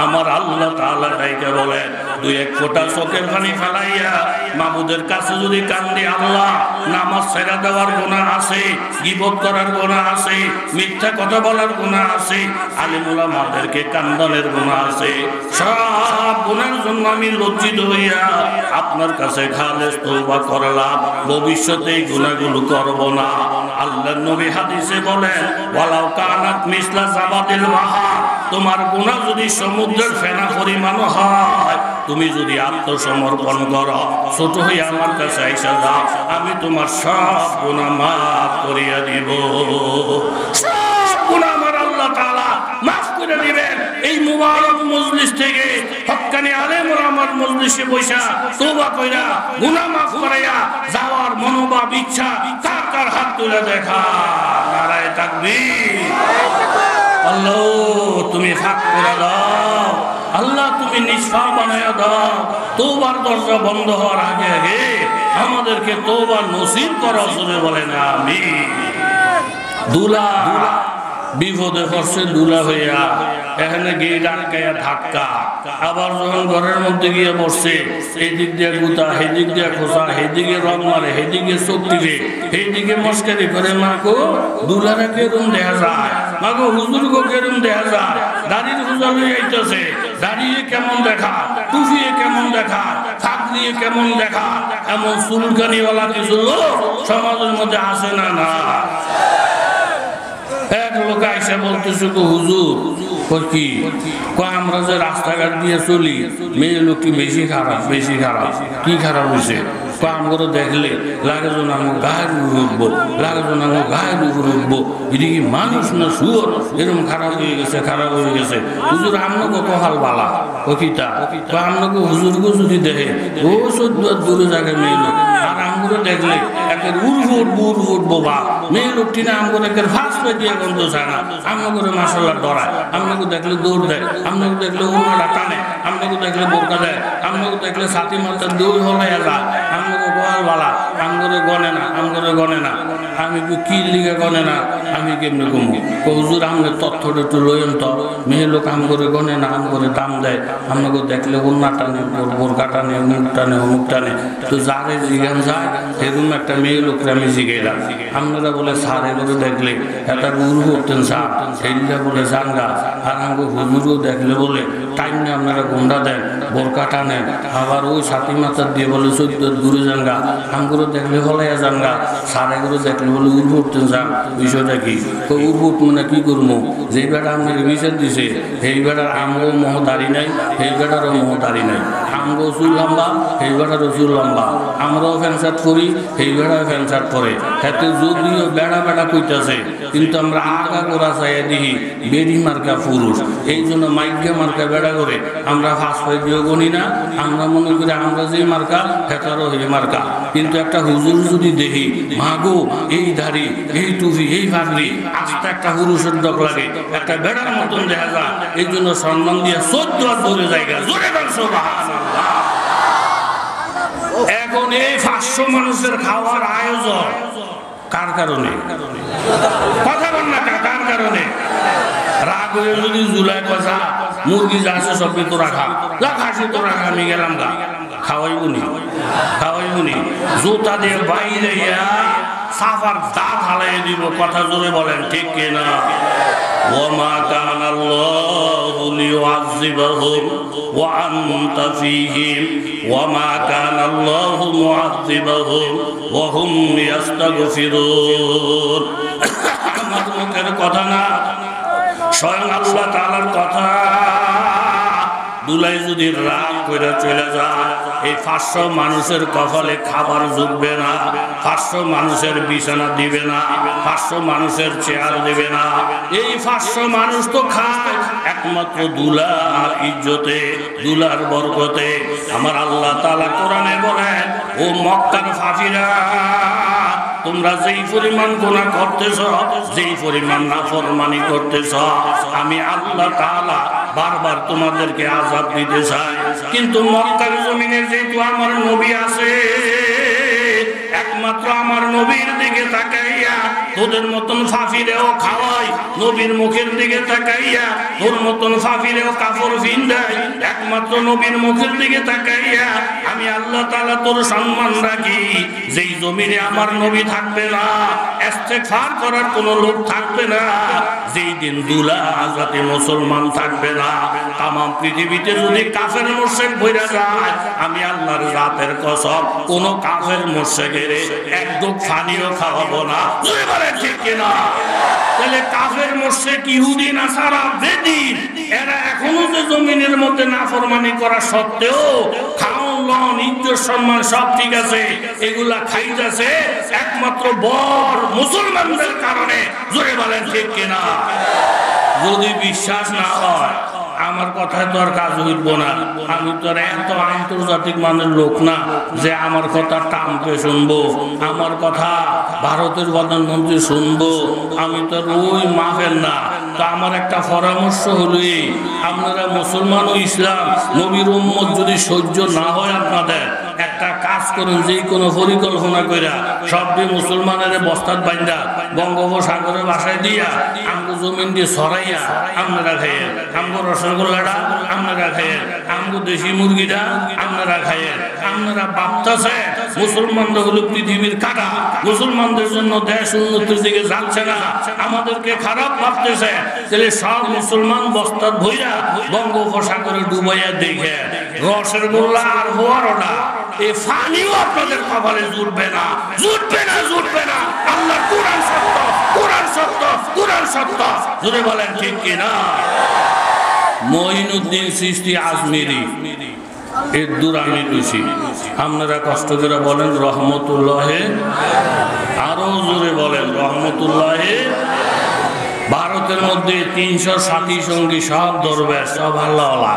আমার আল্লাহ তাআলা ডাইকা বলেন দুই এক ফোঁটা চোখের পানি ফেলাইয়া মাবুদের কাছে যদি কান্দি, আল্লাহ নামাজ ছেড়ে দেওয়ার গুনাহ আছে, গীবত করার গুনাহ আছে, মিথ্যা কথা বলার গুনাহ আছে, আলিম উলামাদেরকে কান্দানের গুনাহ আছে, সব গুনাহের জন্য আমি লজ্জিত হইয়া আপনার কাছে খালেস তওবা করলাম, ভবিষ্যতে এই গুনাহগুলো করব না। আল্লাহর নবী হাদিসে বলেন, ওয়ালাউ কানাত মিসলা জাবাতিল বাহর, তোমার গুনাহ যদি সমুদ্রের ফেনা পরিমাণ হয়, তুমি যদি আত্মসমর্পণ করো, ছোট হয়ে আমার কাছে আইসা যাও, আমি তোমার সব গুনাহ মাফ করিয়া দিব। সব গুনাহ আমার আল্লাহ তাআলা মাফ করে দিবেন। এই মুবারক মজলিস থেকে হক্কানি আলেম ওলামার মজলিসে বসা তওবা কইরা গুনাহ মাফ করাইয়া যাওয়ার মনোভাব ইচ্ছা কার কার হাত তুলে দেখা। নারায়ে তাকবীর। আল্লাহ তুমি ফাঁক করে দাও, আল্লাহ তুমি নিষ্ফা বানায়া দাও। তওবার দরজা বন্ধ হওয়ার আগে আগে আমাদেরকে তওবা নসিব করো, জোরে বলেন আমিন। দুলা বিপদে পড়ছে, দুলা হইয়া এখানে গিয়ে ডাকাইয়া ধাক্কা, আবার যখন ঘরের মধ্যে গিয়ে বসছে, এই দিক দিয়ে গুতা, সেই দিক দিয়ে খোঁচা, সেইদিকে রং মারে, সেইদিকে চোখ টিপে, সেইদিকে মস্কারি করে, মাগো দুলারা কেরম দেখা যায়, মাগো হুজুরগো কেরম দেখা যায়, দাড়ির হুজুর হয়ে যাইতেছে, দাঁড়িয়ে কেমন দেখা, টুফিয়ে কেমন দেখা, থাক দিয়ে কেমন দেখা, এমন চুলকানিওয়ালা কিছু লোক সমাজের মধ্যে আসে না? না। এক লোক আইসা বলতেছে, হুজুর কি আমরা যে রাস্তাঘাট দিয়ে চলি, মেয়ে লোকটি বেশি খারাপ, বেশি খারাপ। কি খারাপ হয়েছে? আমরা দেখলে লাগে যেন আমার গায়ের উপর উঠবো, লাগে যেন আমার গায়ের উপর উঠবো, এদিকে মানুষ না শুয়োর, এরকম খারাপ হয়ে গেছে, খারাপ হয়ে গেছে। হুজুর আপনাকে কহাল বালা ও কিতা আপনাকে হুজুরকে যদি দেখে ও 14 দূরে জায়গায় মেয়ে লোক, আর আমগুলো দেখলে একের উঠবো বা মেয়ে লোকটি না আমগুলো একের ফাঁস পে দিয়ে গন্ধ চায় না, আমগুলো মাসাল্লাহ ডরায়, আপনাকে দেখলে দৌড় দেয়, আপনাকে দেখলে উন্নটা টানে, আপনাকে দেখলে বোরকা দেয়, আপনাকে দেখলে সাথী মাত্রার দৌড় হলাইয়া যায়, আমগুলো গোয়াল বালা, আমগুলো গনে না, আমগুলো গনে না। আমি কি লিগে গনে না, আমি কেমনি কমু? হুজুর আমাদের তথ্যটা একটু লইন তো, মেয়ে লোক আম করে গনে না, আম করে দাম দেয়, আপনাকে দেখলে উন্না টানে, বোরকা টানে, মুখ টানে, অমুক টানে। তো যারে জিজ্ঞান যায় এরকম একটা মেয়ে লোককে আমি জিজ্ঞাইলাম, আপনারা বলে সার এগুলো দেখলে একটা উরু করতেন সার, সেইটা বলে জানগা, আর আমাকে হুজুরও দেখলে বলে টাইম নিয়ে আপনারা গুন্ডা দেন, বোরকা টানেন, আবার ওই সাথী মাথার দিয়ে বলে 14 দূরে জানগা, আমগুলো দেখলে হলাইয়া জানগা, সার এগুলো দেখলে বলে উরু করতেন যান। বিষয়টা কি? উরুট মানে কি করবো? যেই বেটা আপনার বিচার দিছে সেই বেটার আমগো মোহ দাড়ি নাই, সেই বেটারও মোহ দাড়ি নাই, আমগো চুল লম্বা, সেই বেটারও চুল লম্বা, আমরাও ফ্যান শার্ট করি, সেই বেড়াও ফ্যান শার্ট পরে, হাতে যদিও বেড়া বেড়া কইতাছে, কিন্তু আমরা আগা করা চাই দেখি বেড়ি মার্কা পুরুষ, এই জন্য মাইকা মার্কা বেড়া করে আমরা ফাঁস পাই দিয়েও গণি না, আমরা মনে করি আমরা যে মার্কা হেতারও এই মার্কা। কিন্তু একটা হুজুর যদি দেখি মাগো এই দাড়ি, এই টুপি, এই পাগড়ি, আস্তে একটা পুরুষের ডক লাগে, একটা বেড়ার মতন দেখা যায়, এই জন্য সম্মান দিয়ে 14 দূরে জায়গা জোরে সুবহানাল্লাহ। এখন এই 500 মানুষের খাওয়ার আয়োজন কার কারণে? কথা বল না, কার কারণে? রাগ হয়ে যদি জুলাই কথা মুরগি যা আছে সব তোরা খা, যা খাসি তোরা খা, আমি গেলাম গা, খাওয়াইবুনি জুতা দিয়ে বাইরে সাফার দাঁত হালাই দিব। কথা জোরে বলেন ঠিক কিনা? ওয়ামা কানা আল্লাহু লিউআযিবাহুম ওয়া আনতা ফীহিম ওয়ামা কানা আল্লাহু মুআযিবাহুম ওয়া হুম ইস্তাগফিরুন। আমার মুখের কথা না, স্বয়ং আল্লাহ তাআলার কথা। দুলাই যদি রাগ করে চলে যায়, এই 500 মানুষের কপালে খাবার জুটবে না, 500 মানুষের বিছানা দিবে না, 500 মানুষের চেয়ার দিবে না। এই 500 মানুষ তো খায় একমাত্র দুলার ইজ্জতে, দুলার বরকতে। আমার আল্লাহ তাআলা কোরআনে বলেন, ও মক্কার ফাফিরা, তোমরা যেই পরিমাণ গুনাহ করতেছ, যেই পরিমাণ নাফরমানি করতেছ, আমি আল্লাহ তাআলা বারবার তোমাদেরকে আযাব দিতে চাই। কিন্তু মক্কার জমিনে যেহেতু আমার নবী আছে, একমাত্র আমার নবীর দিকে তাকাইয়া তোদের মতন ফাফিরেও খাওয়াই নবীর মুখের দিকে তাকাইয়া, তোর মতন ফাফিরেও কাপড় ভিন্দাই একমাত্র নবীর মুখের দিকে তাকাইয়া। আমি আল্লাহ তাআলা তোর সম্মান রাখি। যেই জমিনে আমার নবী থাকবে না, ইস্তেগফার করার কোনো লোক থাকবে না, যেই দিন দুলা আজাতে মুসলমান থাকবে না, তাম পৃথিবীতে যদি কাফের মুশরিক ভইরা যায়, আমি আল্লাহর জাতের কসম কোন কাফের মুশরিকের এক ঢোক পানিও খাওয়াবো না। জোরে বলেন ঠিক কিনা? তাহলে কাফের মুশরিক ইহুদি নাসারা বেদিন এরা এখনো যে জমিনের মধ্যে নাফরমানি করা সত্ত্বেও খাওন লন ইজ্জত সম্মান সব ঠিক আছে, এগুলা খাইতেছে একমাত্র বর মুসলমানদের কারণে। জোরে বলেন ঠিক কিনা? যদি বিশ্বাস না হয় আমার কথায় তো আর কাজ হইব না। আমি তো এত আন্তর্জাতিক মানের লোক না যে আমার কথা টানতে শুনবো, আমার কথা ভারতের প্রধানমন্ত্রী শুনবো। আমি তো ওই মাফের না। তো আমার একটা পরামর্শ হলোই, আপনারা মুসলমান ও ইসলাম নবীর উম্মত যদি সহ্য না হয় আপনাদের, একটা কাজ করুন, যে কোনো পরিকল্পনা কইরা সবটি মুসলমানের বস্তাত বাইন্দা বঙ্গোপসাগরের বাসায় দিয়া আমগো জমিন দিয়ে ছড়াইয়া আপনারা খাইয়েন, আমগো রসগোল্লাটা আপনারা খাইয়েন, আমগো দেশি মুরগিটা আপনারা খাইয়েন। আপনারা ভাবতেছে মুসলমানরা হলো পৃথিবীর কাটা, মুসলমানদের জন্য দেশ উন্নতির দিকে যাচ্ছে না, আমাদেরকে খারাপ ভাবতেছে। তাহলে সব মুসলমান বস্তাত ভইরা বঙ্গোপসাগরে ডুবাইয়া দেখে রসের গোল্লা আর হওয়ারটা এই ফানিও আপনাদের কপালে জুটবে না, জুটবে না, জুটবে না। আল্লাহ কোরআন সত্য, কোরআন সত্য, কোরআন সত্য। জুড়ে বলেন ঠিক কিনা? মঈনুদ্দিন চিশতি আজমিরি এর দূর আমি খুশি। আপনারা কষ্ট করে বলেন রহমতুল্লাহে, আরো জোরে বলেন রহমতুল্লাহে। ভারতের মধ্যে 360 সঙ্গী সব দরবেশ, সব আল্লাহওয়ালা।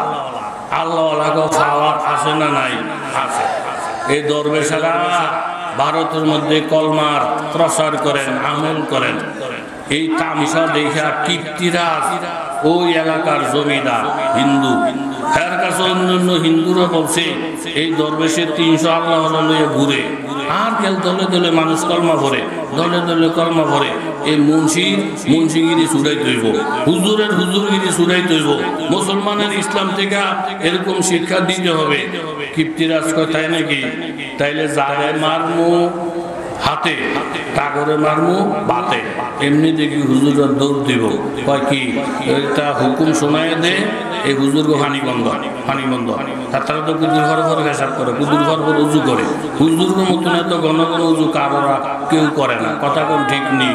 আল্লাহওয়ালাকে পাওয়ার আছে না নাই? আছে। এই দরবেশেরা ভারতের মধ্যে কলমার প্রচার করেন, আমল করেন। এই তামসা দেখা কীর্তিরাজ ওই এলাকার জমিদার হিন্দু, এর কাছে অন্যান্য হিন্দুরা বলছে এই দরবেশের 300 আল্লাহ লইয়া ঘুরে আর কেল দলে দলে মানুষ কলমা ভরে, দলে দলে কলমা ভরে। এই মুন্সিগিরি ছুড়াই তৈব, হুজুরের হুজুরগিরি ছুড়াই তৈব। মুসলমানের ইসলাম থেকে এরকম শিক্ষা দিতে হবে। কীর্তিরাজ কয় তাই নাকি? তাইলে যারে মারমু হাতে, কাগরে মারমু বাতে। এমনি দেখি হুজুরের দৌড় দিব, কয় কি এটা হুকুম শোনায় দে, এই হুজুরকে পানি বন্ধ, পানি বন্ধ। তারা তো কুদুর ঘর ঘর হিসাব করে, কুদুর ঘর ঘর উজু করে। হুজুরের মতন এত ঘন ঘন উজু কারোরা কেউ করে না, কথা কোন ঠিক নেই।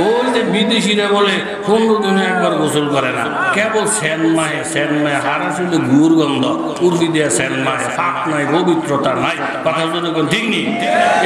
ওই যে বিদেশিরা বলে 15 দিনে একবার গোসল করে না, কেবল সেন মাহে, সেন মাহে হারা শুধু গুড় গন্ধ, উর্বি দেয়া সেন মাহে, ফাঁক নাই, পবিত্রতা নাই, কথা কোন ঠিক নেই।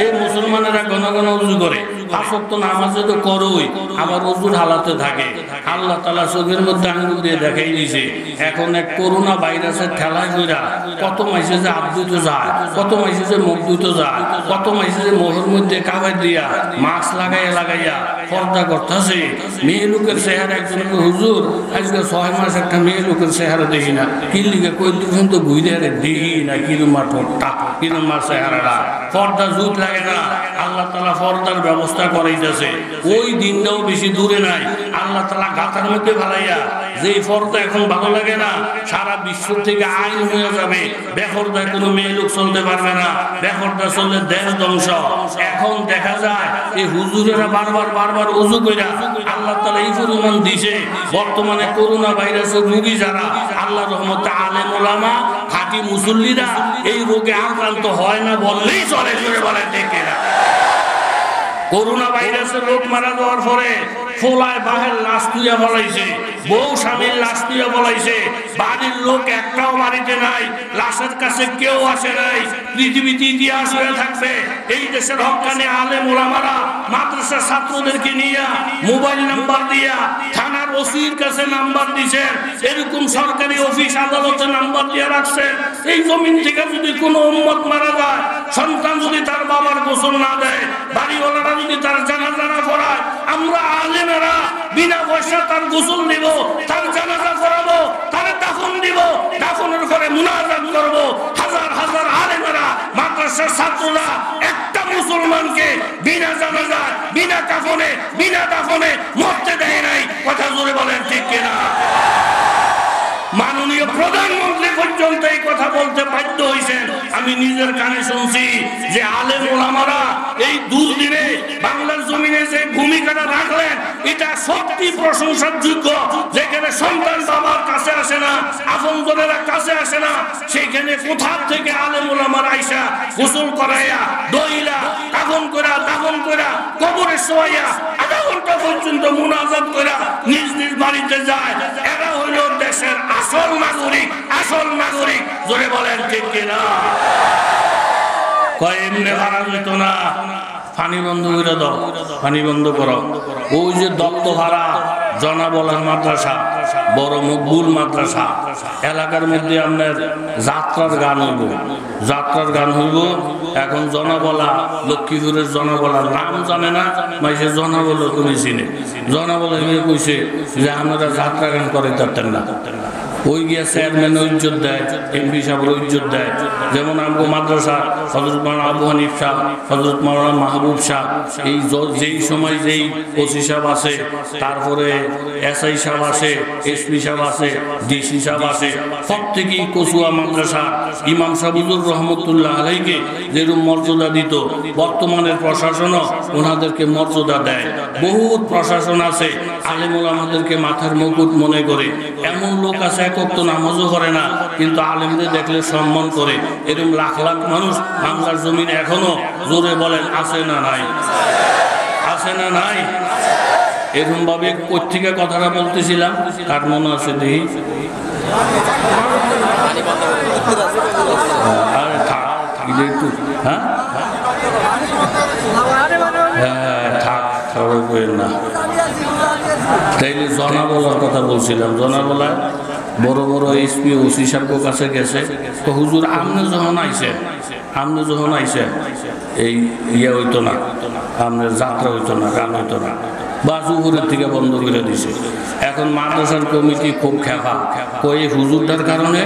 এই মুসলমানেরা ঘন ঘন উজু করে, 5 ওয়াক্ত নামাজে তো করোই, আবার উজুর হালাতে থাকে। আল্লাহ তাআলা চোখের মধ্যে আঙুল দিয়ে দেখাই দিয়েছে। এখন এক করোনা ভাইরাসের ঠেলায় কইরা কত মাইসে যে হাত ধুইতে যায়, কত মাইসে যে মুখ ধুইতে যায়, কত মাইসে যে মুখের মধ্যে কাবাই দিয়া মাস্ক লাগাইয়া পর্দা করতেছে। মেয়ে লোকের চেহারা একজনকে হুজুর আজকে 6 মাস একটা মেয়ে লোকের চেহারা দেখি না, কি লিখে কই দুজন তো ঘুরে দেখি না, কিরমার ঠোঁটটা, কিরমার চেহারাটা, পর্দা জুত লাগে না। আল্লাহ তাআলা পর্দার ব্যবস্থা করাইতেছে। ওই দিনটাও বেশি দূরে নাই। আল্লাহ তাআলা গাতার মধ্যে ফেলাইয়া যেই পর্দা এখন ভালো লাগে না, সারা বিশ্ব থেকে আইন হয়ে যাবে। বেপরদায় কোনো মেয়ে লোক চলতে পারবে না, বেপরদা চললে দেশ ধ্বংস। এখন দেখা যায় এই হুজুরেরা বারবার উযু কইরা আল্লাহ তাআলা এই পরিমাণ দিছে। বর্তমানে করোনা ভাইরাসের রোগী যারা, আল্লাহর রহমতে আলেম ওলামা খাঁটি মুসল্লিরা এই রোগে আক্রান্ত হয় না বললেই চলে। জোরে বলেন ঠিক কিনা? করোনা ভাইরাসের রোগ মারা যাওয়ার পরে ফোলায় বাহের লাশ তুইয়া বলাইছে, বউ স্বামীর লাশ তুইয়া বলাইছে, বাড়ির লোক একটাও বাড়িতে নাই, লাশের কাছে কেউ আসে নাই। পৃথিবীতে ইতিহাস হয়ে থাকবে এই দেশের হক্কানি আলেম ওলামারা মাদ্রাসার ছাত্রদেরকে নিয়ে মোবাইল নাম্বার দিয়া থানার ওসির কাছে নাম্বার দিছেন, এরকম সরকারি অফিস আদালতে নাম্বার দিয়ে রাখছেন। এই জমিন থেকে যদি কোনো উম্মত মারা যায়, সন্তান যদি তার বাবার গোসল না দেয়, বাড়িওয়ালারা যদি তার জানাজা না পড়ায়, আমরা আলেমেরা বিনা পয়সা তার গোসল দিব, তার জানাজা পড়াবো, তার দাফন দিব, দাফনের পরে মুনাজাত করব। হাজার হাজার আলেমেরা মাদ্রাসার ছাত্ররা একটা মুসলমানকে বিনা জানাজায় বিনা কাফনে বিনা দাফনে মরতে দেয় নাই। কথা জোরে বলেন ঠিক কিনা? মাননীয় প্রধানমন্ত্রী পর্যন্ত এই কথা বলতে বাধ্য হয়েছেন। আমি নিজের কানে শুনছি যে আলেম ওলামারা এই দুর্দিনে বাংলার জমিনে যে ভূমিকাটা রাখলেন এটা সত্যি প্রশংসার যোগ্য। যেখানে সন্তান বাবার কাছে আসে না, আপনজনেরা কাছে আসে না, সেখানে কোথা থেকে আলেম ওলামারা আইসা গোসল করাইয়া দইলা কাফন করা দাফন করা কবরে শোয়াইয়া আধা ঘন্টা পর্যন্ত মুনাজাত করা নিজ নিজ বাড়িতে যায়। এরা হইল দেশের আসল নাগরিক, আসল নাগরিক। জোরে বলেন ঠিক কিনা? কয় এমনি ভাড়া যেত না, পানি বন্ধ করে দাও, পানি বন্ধ করো। ওই যে দত্ত ভাড়া জনাবলার মাদ্রাসা, বড় মকবুল মাদ্রাসা এলাকার মধ্যে আপনার যাত্রার গান হইব, যাত্রার গান হইব। এখন জনাবলা লক্ষ্মীপুরের জনাবলার নাম জানে না, মাইসে জনাবলা তুমি চিনে। জনাবলা কইছে যে আমরা যাত্রা গান করে পারতেন না। ওই গিয়া চেয়ারম্যান ইজ্জত দেয়, এমপি সাহেবের ইজ্জত দেয়। যেমন আমগো মাদ্রাসা হযরত মাওলানা আবু হানিফ সাহেব, হযরত মাওলানা মাহবুব সাহেব, এই যেই সময় যেই ওসি সাহেব আছে, তারপরে এসআই সাহেব আছে, এসপি সাহেব আছে, ডিসি সাহেব আছে, প্রত্যেকেই কচুয়া মাদ্রাসা ইমাম সাহেবুর রহমতুল্লাহ আলাইকে যেরকম মর্যাদা দিত, বর্তমানের প্রশাসনও ওনাদেরকে মর্যাদা দেয়। বহুত প্রশাসন আছে আলেম ওলামাদেরকে মাথার মুকুট মনে করে। এমন লোক আছে একক তো নামাজও করে না, কিন্তু আলেমদের দেখলে সম্মান করে। এরকম লাখ লাখ মানুষ বাংলার জমিন এখনো জোরে বলেন আছে না নাই? আছে না নাই? এরকম ভাবে পত্রিকা কথাটা বলতেছিলাম, কার মনে আছে দেখি? আরে থাক একটু, হ্যাঁ থাক না। তাইলে জনাবলার কথা বলছিলাম। জনাবলায় বড় বড় এসপি ওসি সাহেবের কাছে গেছে, তো হুজুর আপনি যখন আইসেন এই ইয়ে হইতো না, আপনার যাত্রা হইতো না, গান হইতো না, বাস উপরের থেকে বন্ধ করে দিছে। এখন মাদ্রাসার কমিটি খুব খেপা, কই হুজুরটার কারণে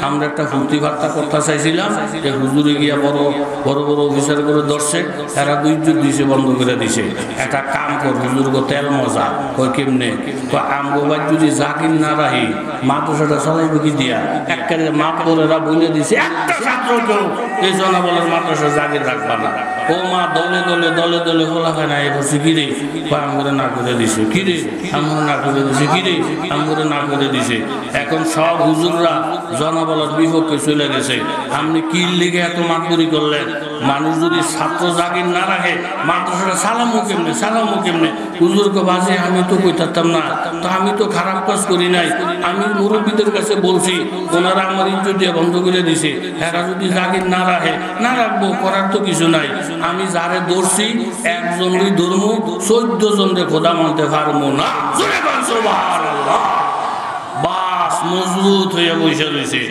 আমরা একটা ফুর্তি বার্তা করতে চাইছিলাম, যে হুজুরে গিয়া বড় বড় বড় অফিসার করে ধরছে, তারা দুইজোর দিছে, বন্ধ করে দিছে। একটা কাম কর হুজুর গো তেল মজা, কই কেমনে? তো আমগোবাই যদি জাকির না রাহি মাদ্রাসাটা চালাইব কি দিয়া? একেবারে মা পরেরা বলে দিছে একটা ছাত্রকেও এই জনাবলের মাদ্রাসা জাকির রাখবা না। ও মা দলে দলে দলে দলে খোলা খায় না, এ বলছে কিরে আমরা না করে দিছে, কিরে আমরা না করে দিছে, কিরে আমরা না করে দিছে। এখন সব হুজুররা জনাবলার বিপক্ষে চলে গেছে। আপনি কি লিগে এত মাতবরি করলেন? মানুষ যদি ছাত্র জাগির না রাখে মাদ্রাসাটা সালামও কেমনে, সালামও কেমনে? হুজুরকে বাজে আমি তো কইতাম না, তো আমি তো খারাপ কাজ করি নাই। আমি মুরব্বীদের কাছে বলছি, ওনারা আমার ইজ্জত দিয়ে বন্ধ করে দিছে। এরা যদি জাগির না রাখে, না রাখবো, করার তো কিছু নাই। আমি যারে ধরছি একজনই ধর্ম, 14 জনরে খোদা মানতে পারবো না। বাস মজবুত হয়ে বসে রয়েছে।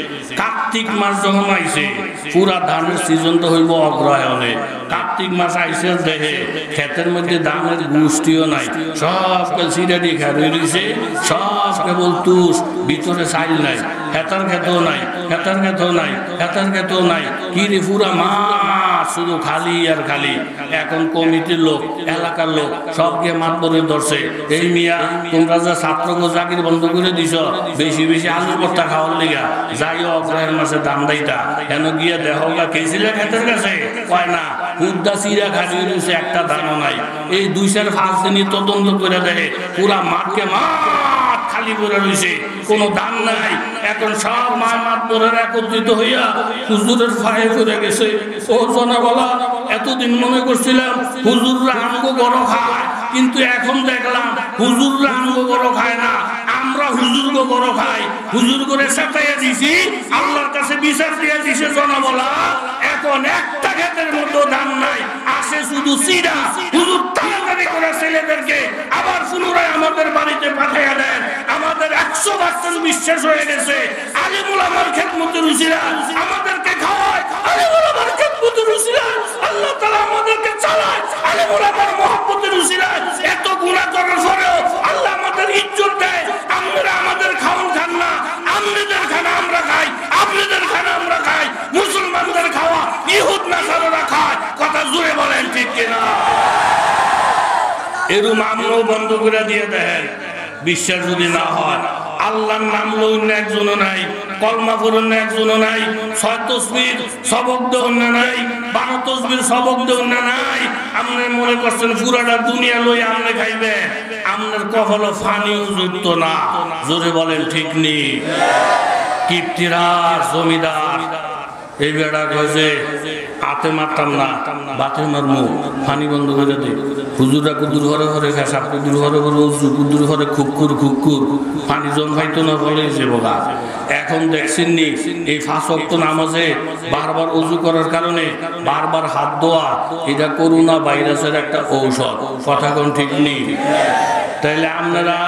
কার্তিক মাস যখন আইছে, পুরা ধানের সিজন তো হইব অগ্রহায়ণে। কার্তিক মাস আইসে দেখে ক্ষেতের মধ্যে ধানের গোষ্ঠীও নাই, সবকে সিরাটি খেয়ে রয়েছে, সব কেবল তুষ, ভিতরে চাইল নাই, হেতার খেতেও নাই, হেতার খেতেও নাই, হেতার খেতেও নাই। কি রে পুরা মাঠ শুধু খালি আর খালি। এখন কমিটির লোক, এলাকার লোক সবকে মাতবরে ধরছে, এই মিয়া তোমরা যা ছাত্রকে চাকরি বন্ধ করে দিছ, বেশি বেশি আলুর ভর্তা খাওয়ার লিগা যাইও অগ্রহের মাসে দাম দেয়টা কেন গিয়ে দেহগা খেয়েছিলে ক্ষেতের কাছে? কয় না, হুদ্দা চিরা খাটিয়ে দিয়েছে, একটা দানও নাই। এই 2-5 দিনই তদন্ত করে দেখে পুরা মাঠকে মাঠ খালি করে রয়েছে, কোনো দান নাই। এখন সব মাতবরের একত্রিত হইয়া হুজুরের ফায়ে করে গেছে। ও জনাবলা, এতদিন মনে করছিলাম হুজুররা আমগো বড় খায়, কিন্তু এখন দেখলাম হুজুররা আমগো বড় খায় না, আমরা হুজুরগো বড় খাই। হুজুর করে সাঁতাইয়া দিছি, আল্লাহর কাছে বিচার দিয়ে দিছে জনাবলা। এখন একটা ক্ষেতের মতো দান নাই, আসে শুধু চিরা। হুজুর তাড়াতাড়ি করে ছেলেদেরকে আবার পুনরায় আমাদের বাড়িতে পাঠাইয়া দেন। আমাদের 100% বিশ্বাস হয়ে গেছে আলিমুল আমার খেদমতের উসিলা আমাদেরকে খাওয়ায়, আলিমুল আমার খেদমতের উসিলা আল্লাহ তাআলা আমাদেরকে চালায়, আলিমুল আমার মহব্বতের উসিলা এত গুনাহ করার পরেও আল্লাহ আমাদের ইজ্জত দেয়। আমরা আমাদের খাওন খান না, আপনাদের খানা আমরা খাই, আপনাদের খানা আমরা খাই। মুসলমানদের খাওয়া ইহুদ নাসারারা খায়। কথা জুড়ে বলেন। কিনা? এরম আমরাও বন্ধ করে দিয়ে দেন। বিশ্বাস যদি না হয়, আল্লাহর নাম লইলে একজনও নাই, কলমা পড়লে একজনও নাই, 6 তাসবিহ সবক দেন নাই, 12 তাসবিহ সবক দেন নাই। আপনি মনে করছেন পুরাটা দুনিয়া লই আপনি খাইবে, আপনার কপালে ফানিও যুক্ত না। জোরে বলেন ঠিক নেই? কিপ্তিরার জমিদার এই বেড়া কয়েছে হাতে মারতাম না, বাতে মারমু, পানি বন্ধ করে দে। হুজুরা কুদুর হরে হরে ফেসা, কুদুর হরে হরে উজু, কুদুর হরে খুকুর খুকুর, পানি জন খাইতো না বলে যে বোকা। এখন দেখছেন নি এই 5 ওয়াক্ত নামাজে বারবার উজু করার কারণে বারবার হাত ধোয়া, এটা করোনা ভাইরাসের একটা ঔষধ। কথা কোন ঠিক নেই? তাইলে আপনারা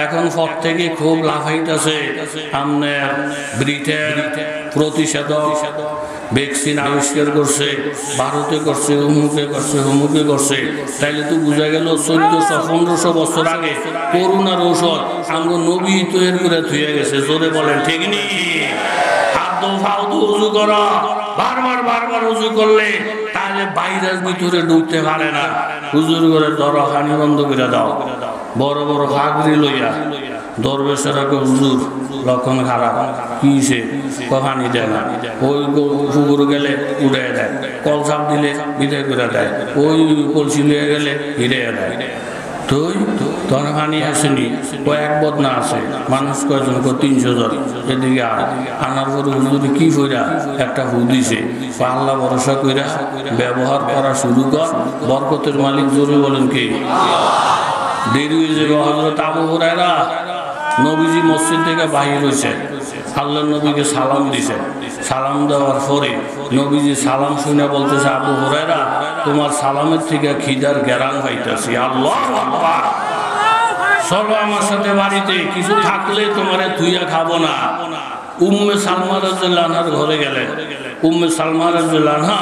এখন পর থেকে খুব লাফাইতেছে আপনার ব্রিটেন প্রতিষেধক ভ্যাকসিন আবিষ্কার করছে, ভারতে করছে, অমুকে করছে, অমুকে করছে। তাইলে তো বোঝা গেল 1400-1500 বছর আগে করোনার ঔষধ আমরা নবী তৈরি করে থুয়ে গেছে। জোরে বলেন ঠিক নেই? হাত দো ফাউদু উজু করো, বারবার বারবার উজু করলে তাহলে ভাইরাস ভিতরে ঢুকতে পারে না। হুজুর করে ধরো পানি বন্ধ করে দাও, বড় বড় ফাগরি লইয়া দরবেশেরা হুজুর লক্ষণ খারাপ, কিসে পানি দেয় না, ওই পুকুর গেলে উড়ে দেয়, কল চাপ দিলে বিদায় করে দেয়, ওই কলসি লিয়ে গেলে হিরে দেয়। তুই তোর পানি আসেনি, কয়েক বদনা আছে, মানুষ কয়জন 300 জন। এদিকে আনার পরে হুজুরে কি কইরা একটা হু দিছে, আল্লাহ ভরসা কইরা ব্যবহার করা শুরু কর, বরকতের মালিক। জোরে বলেন কি? দেরি হয়ে যাবে। হযরত আবু হুরায়রা নবীজি মসজিদ থেকে বাহির হয়েছে, আল্লাহর নবীকে সালাম দিছে। সালাম দেওয়ার পরে নবীজি সালাম শুনে বলতেছে, আবু হুরায়রা তোমার সালামের থেকে খিদার গ্যারান পাইতেছি। আল্লাহু আকবার। চলো আমার সাথে বাড়িতে, কিছু থাকলে তোমারে ধুইয়া খাবো না। উম্মে সালমা রাদিয়াল্লাহু আনহার ঘরে গেলেন। উম্মে সালমা রাদিয়াল্লাহু আনহা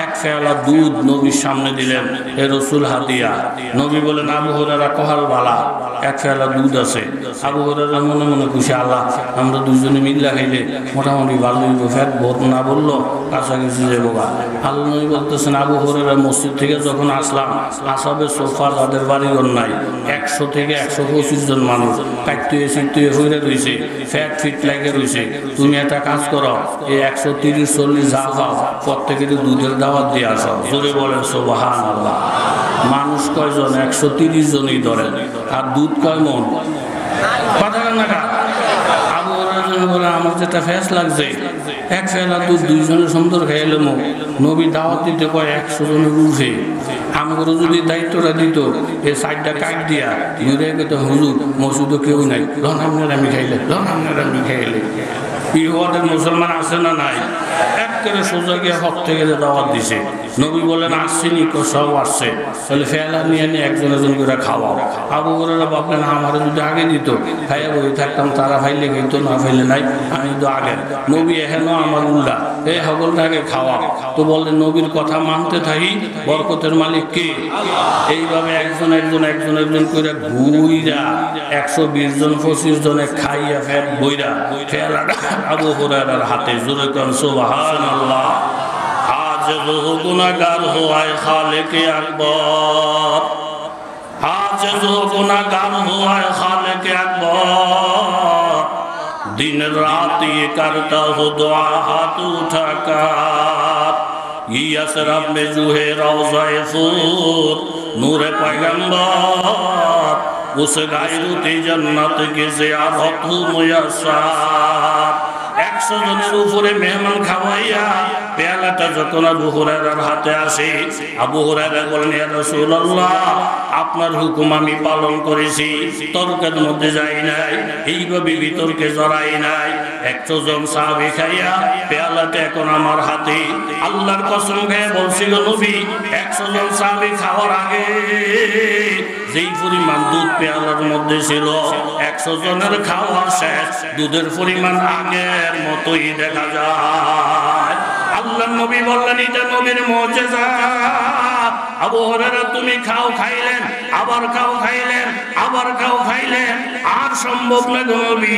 এক ফেলা দুধ নবীর সামনে দিলেন, এ রাসূল হাদিয়া। নবী বলেন, আবু হুরায়রা কহাল বালা, এক ফেলা দুধ আছে। আবু হুরায়রা মনে মনে খুশি, আল্লাহ আমরা দুজনে মিল্লা খাইলে মোটামুটি ভালো হইব, ফ্যাট ভোট না বললো কাছাকাছি যাবো। আল্লাহ নবী বলতেছেন, আবু হুরায়রা মসজিদ থেকে যখন আসলাম, আসাবে সোফা যাদের বাড়িঘর নাই 100 থেকে 125 জন মানুষ কাটতে চিটতে হয়ে রয়েছে, ফ্যাট ফিট লাগে রয়েছে। তুমি একটা কাজ করো, এই 130-140 যা পাও প্রত্যেকের দুধের দাওয়াত দিয়ে আসো। জোরে বলেন সুবহানাল্লাহ। মানুষ কয়জন? 130 জনই ধরেন। আর দুধ কয় মন? কথা না কা? আবু হুরায়রা বলে, আমার যেটা ফ্যাস লাগছে, এক ফেলা দুধ 2 জনের সুন্দর খাইলে নবী দাওয়াত দিতে কয় 100 জনের উঠে। আমাকে যদি দায়িত্বটা দিত, এই সাইডটা কাট দিয়া ঘুরে গেত, হুজুর মসজিদও কেউ নাই, লন আপনার আমি খাইলে, লন আপনার আমি খাইলে। ইহুদের মুসলমান আছে না নাই? একেবারে সোজা গিয়ে হক থেকে দাওয়াত দিছে। নবী বলেন, আসছেনি? সব আসছে। তাহলে ফেলা নিয়ে নিয়ে একজন একজন করে খাওয়াও। আবু হুরায়রা ভাবলেন, আমারে যদি আগে দিত খাইয়া বই থাকতাম, তারা ফাইলে খেত, না ফাইলে নাই, আমি তো আগে। নবী এহেন আমার উল্লা, এই সকলটাকে খাওয়া। তো বললেন, নবীর কথা মানতে থাকি, বরকতের মালিক কে? এইভাবে একজন একজন একজন একজন করে ঘুইরা 120 জন 25 জনে খাইয়া ফেট বইরা ফেলাটা আবু হুরায়রার হাতে। জোরে কোন সুবহানাল্লাহ। আজ वो गुनाहगार हुआ है खालिक अकबर, आज वो गुनाहगार हुआ है खालिक अकबर, दिन रात ये करता हो दुआ हाथ उठाकर, ये असरफ में जो है रोज़ा-ए फूर नूर पैगंबर, उस गायरुत जन्नत की ज़ियारत हो मुयस्सर। 100 জনের উপরে মেহমান খাওয়াইয়া পেয়ালাটা যখন আবু হুরায়রার হাতে আসে, আবু হুরায়রা বলেন, ইয়া রাসূলুল্লাহ আপনার হুকুম আমি পালন করেছি, তর্কের মধ্যে যাই নাই, এইভাবে বিতর্কে জড়াই নাই। 100 জন সাহাবী খাইয়া পেয়ালাটা এখন আমার হাতে। আল্লাহর কসম খেয়ে বলছি গো নবী, 100 জন সাহাবী খাওয়ার আগে যেই পরিমাণ দুধ পেয়ালার মধ্যে ছিল, 100 জনের খাওয়া শেষ, দুধের পরিমাণ আগের মতোই দেখা যায়। আল্লাহর নবী বললেন, এটা নবীর মুজিজা। আবু হুরায়রা তুমি খাও, খাইলেন, আবার খাও, খাইলেন, আবার খাও, খাইলেন, আর সম্ভব না গো নবী,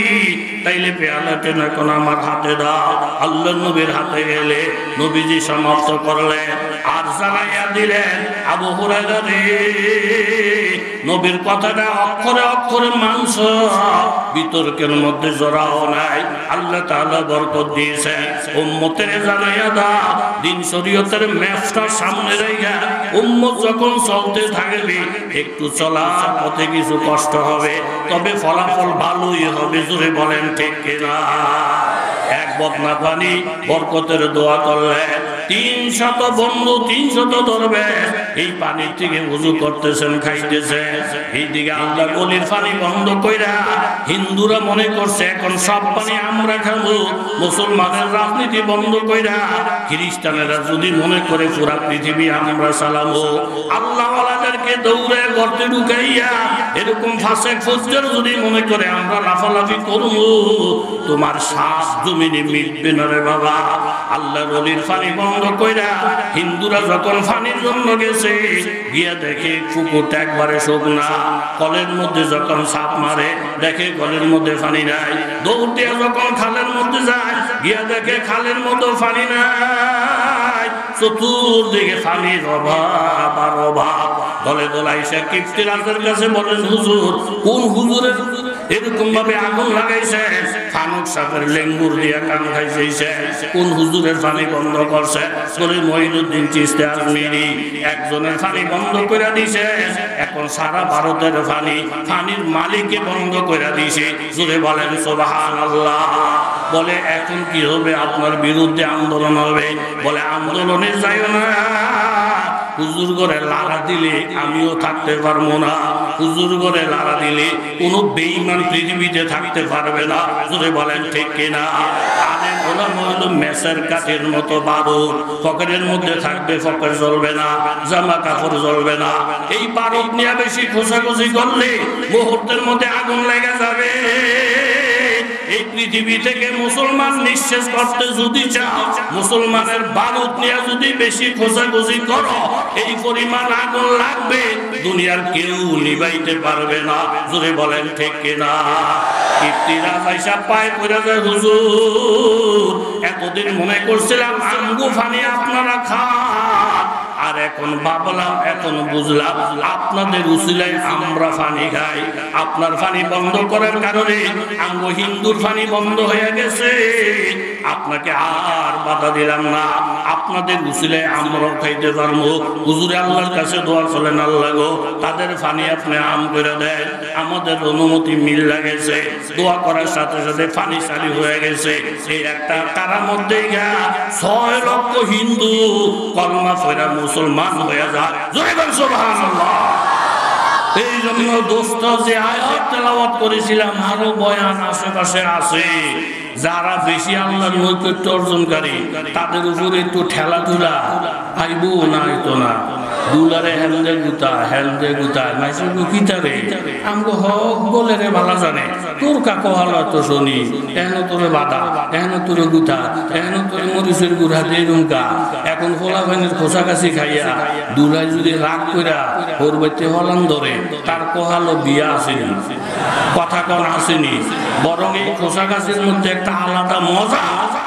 তাইলে পেয়ালাটা এখন আমার হাতে দাও। আল্লাহর নবীর হাতে গেলে নবীজি সমাপ্ত করলেন। আর জানাইয়া দিলেন, আবু হুরায়রা রে, নবীর কথাটা অক্ষরে অক্ষরে মাংস, বিতর্কের মধ্যে জড়াও নাই। আল্লাহ তাআলা বরকত দিয়েছেন। উম্মতের জানাইয়া দাও, দিন শরীয়তের ম্যাপটা সামনে রেখে উম্মত যখন চলতে থাকবে, একটু চলার পথে কিছু কষ্ট হবে, তবে ফলাফল ভালোই হবে। জোরে বলেন ঠিক কিনা? এক বদনা পানি বরকতের দোয়া করলেন, 300 বন্ধু 300 ধরবে, এই পানির থেকে ওযু করতেছেন, খাইতেছেন। এইদিকে আল্লাহ গলির পানি বন্ধ কইরা হিন্দুরা মনে করছে এখন সব পানি আমরা খাবো। মুসলমানের রাজনীতি বন্ধ কইরা খ্রিস্টানেরা যদি মনে করে পুরা পৃথিবী আমরা চালাবো। আল্লাহ ওয়ালাদেরকে দৌড়ে গর্তে ঢুকাইয়া এরকম ফাসেক ফুজ্জার যদি মনে করে আমরা লাফালাফি করবো, তোমার শ্বাস জমিনে মিটবে না রে বাবা। আল্লাহর ওলির পানি বন্ধ কইরা হিন্দুরা যখন পানির জন্য গেছে, গিয়া দেখে পুকুরটা একবারে শুকনা। কলের মধ্যে যখন সাপ মারে, দেখে কলের মধ্যে পানি নাই। দৌড় দিয়ে যখন খালের মধ্যে যায়, গিয়া দেখে খালের মধ্যে পানি নাই। চতুর্দিকে পানির অভাব আর অভাব। দলে দলে আইসা কিপ্তিরাজের কাছে বলেন, হুজুর, কোন হুজুরের এরকম ভাবে আগুন লাগাইছে? ফানুক সাহেবের লেঙ্গুর দিয়া কান খাইছে। কোন হুজুরের পানি বন্ধ করছে? বলে মঈনুদ্দিন চিশতি আজমিরি একজনের পানি বন্ধ করে দিছে। এখন সারা ভারতের পানির মালিককে বন্ধ করে দিছে। জোরে বলেন সুবহানাল্লাহ। বলে এখন কি হবে? আপনার বিরুদ্ধে আন্দোলন হবে। বলে আন্দোলনে যাইও না, হুজুর ঘরে লাড়া দিলে আমিও থাকতে পারবো না। হুজুর ঘরে লাড়া দিলে কোনো বেঈমান পৃথিবীতে থাকতে পারবে না। জোরে বলেন ঠিক কিনা? আলেম ওলামা হলো মেসের কাঠের মতো বারুদ, পকেটের মধ্যে থাকবে, পকেট জ্বলবে না, জামা কাপড় জ্বলবে না। এই বারুদ নিয়ে বেশি খোঁচাখুচি করলে মুহূর্তের মধ্যে আগুন লেগে যাবে। এই পৃথিবী থেকে মুসলমান নিঃশেষ করতে যদি চাও, মুসলমানের বারুদ নিয়ে যদি বেশি খোঁচাখুচি করো, এই পরিমাণ আগুন লাগবে, দুনিয়ার কেউ নিভাইতে পারবে না। জোরে বলেন ঠিক কিনা? কিপ্তিরাজ আইসা পায় পড়ে যায়, হুজুর, এতদিন মনে করছিলাম আঙ্গু ফানি আপনারা খান, আর এখন ভাবলাম, এখন বুঝলাম আপনাদের উসিলায় আমরা পানি খাই। আপনার পানি বন্ধ করার কারণে আঙ্গ হিন্দুর পানি বন্ধ হয়ে গেছে। আপনাকে আর বাধা দিলাম না, আপনাদের উসিলায় আমরাও খাইতে পারবো। হুজুরে আল্লাহর কাছে দোয়া করেন, আল্লাহ গো, তাদের পানি আপনি আম করে দেন। আমাদের অনুমতি মিল লাগেছে, দোয়া করার সাথে সাথে পানি চালু হয়ে গেছে। এই একটা তারার মধ্যে 6 লক্ষ হিন্দু কলমা পড়া মুসলমান হয়ে যায়। জয় বল সুবহানাল্লাহ। এই জন্য দোস্ত যে আয়াত তেলাওয়াত করেছিলাম, আরো বয়ান আশেপাশে আছে। যারা বেশি আল্লাহর নৈকট্য অর্জনকারী, তাদের উপরে একটু ঠেলাধুলা আইবো না, আইতো না। দুলারে হেলদে গুতা মাইসে গুকিতারে আমগো হক বলে রে ভালো জানে। তোর কাকো হালা তো শুনি, এখন তোরে বাধা, এখন তোরে গুতা, এখন তোরে মরিচের গুড়া দিয়ে রুমকা। এখন ফোলা ভাইনের খোসাকাছি খাইয়া দুলাই যদি রাগ কইরা ওর বাড়িতে হলান ধরে, তার কোহালো বিয়া আসেনি, কথা কন আসেনি। বরং এই খোসাকাছির মধ্যে একটা আলাদা মজা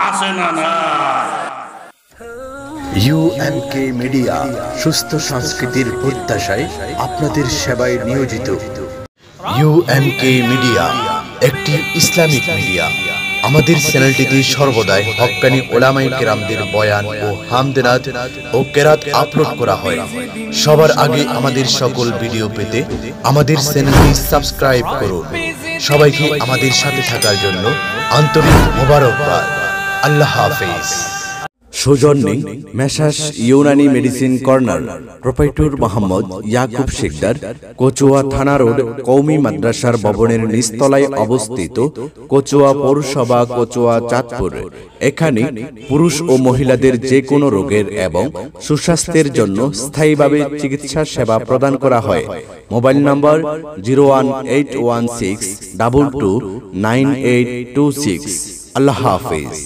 আছে না? না। UNK মিডিয়া সুস্থ সংস্কৃতির প্রত্যাশায় আপনাদের সেবায় নিয়োজিত। UNK মিডিয়া একটি ইসলামিক মিডিয়া। আমাদের চ্যানেলটিতে সর্বদাই হক্কানি উলামায়ে কেরামদের বয়ান ও হামদনাত ও কেরাত আপলোড করা হয়। সবার আগে আমাদের সকল ভিডিও পেতে আমাদের চ্যানেলটি সাবস্ক্রাইব করুন। সবাইকে আমাদের সাথে থাকার জন্য আন্তরিক মোবারকবাদ। আল্লাহ হাফেজ। সৌজন্যে messrs Unani medicine corner, proprietor Mohammad Yakub Sikdar, Kachua Thana road, কওমি মাদ্রাসার ভবনের নিচতলায় অবস্থিত, কচুয়া পৌরসভা, কচুয়া, চাঁদপুর। এখানে পুরুষ ও মহিলাদের যে কোনো রোগের এবং সুস্বাস্থ্যের জন্য স্থায়ীভাবে চিকিৎসা সেবা প্রদান করা হয়। মোবাইল নম্বর 01816229826। আল্লাহ হাফেজ।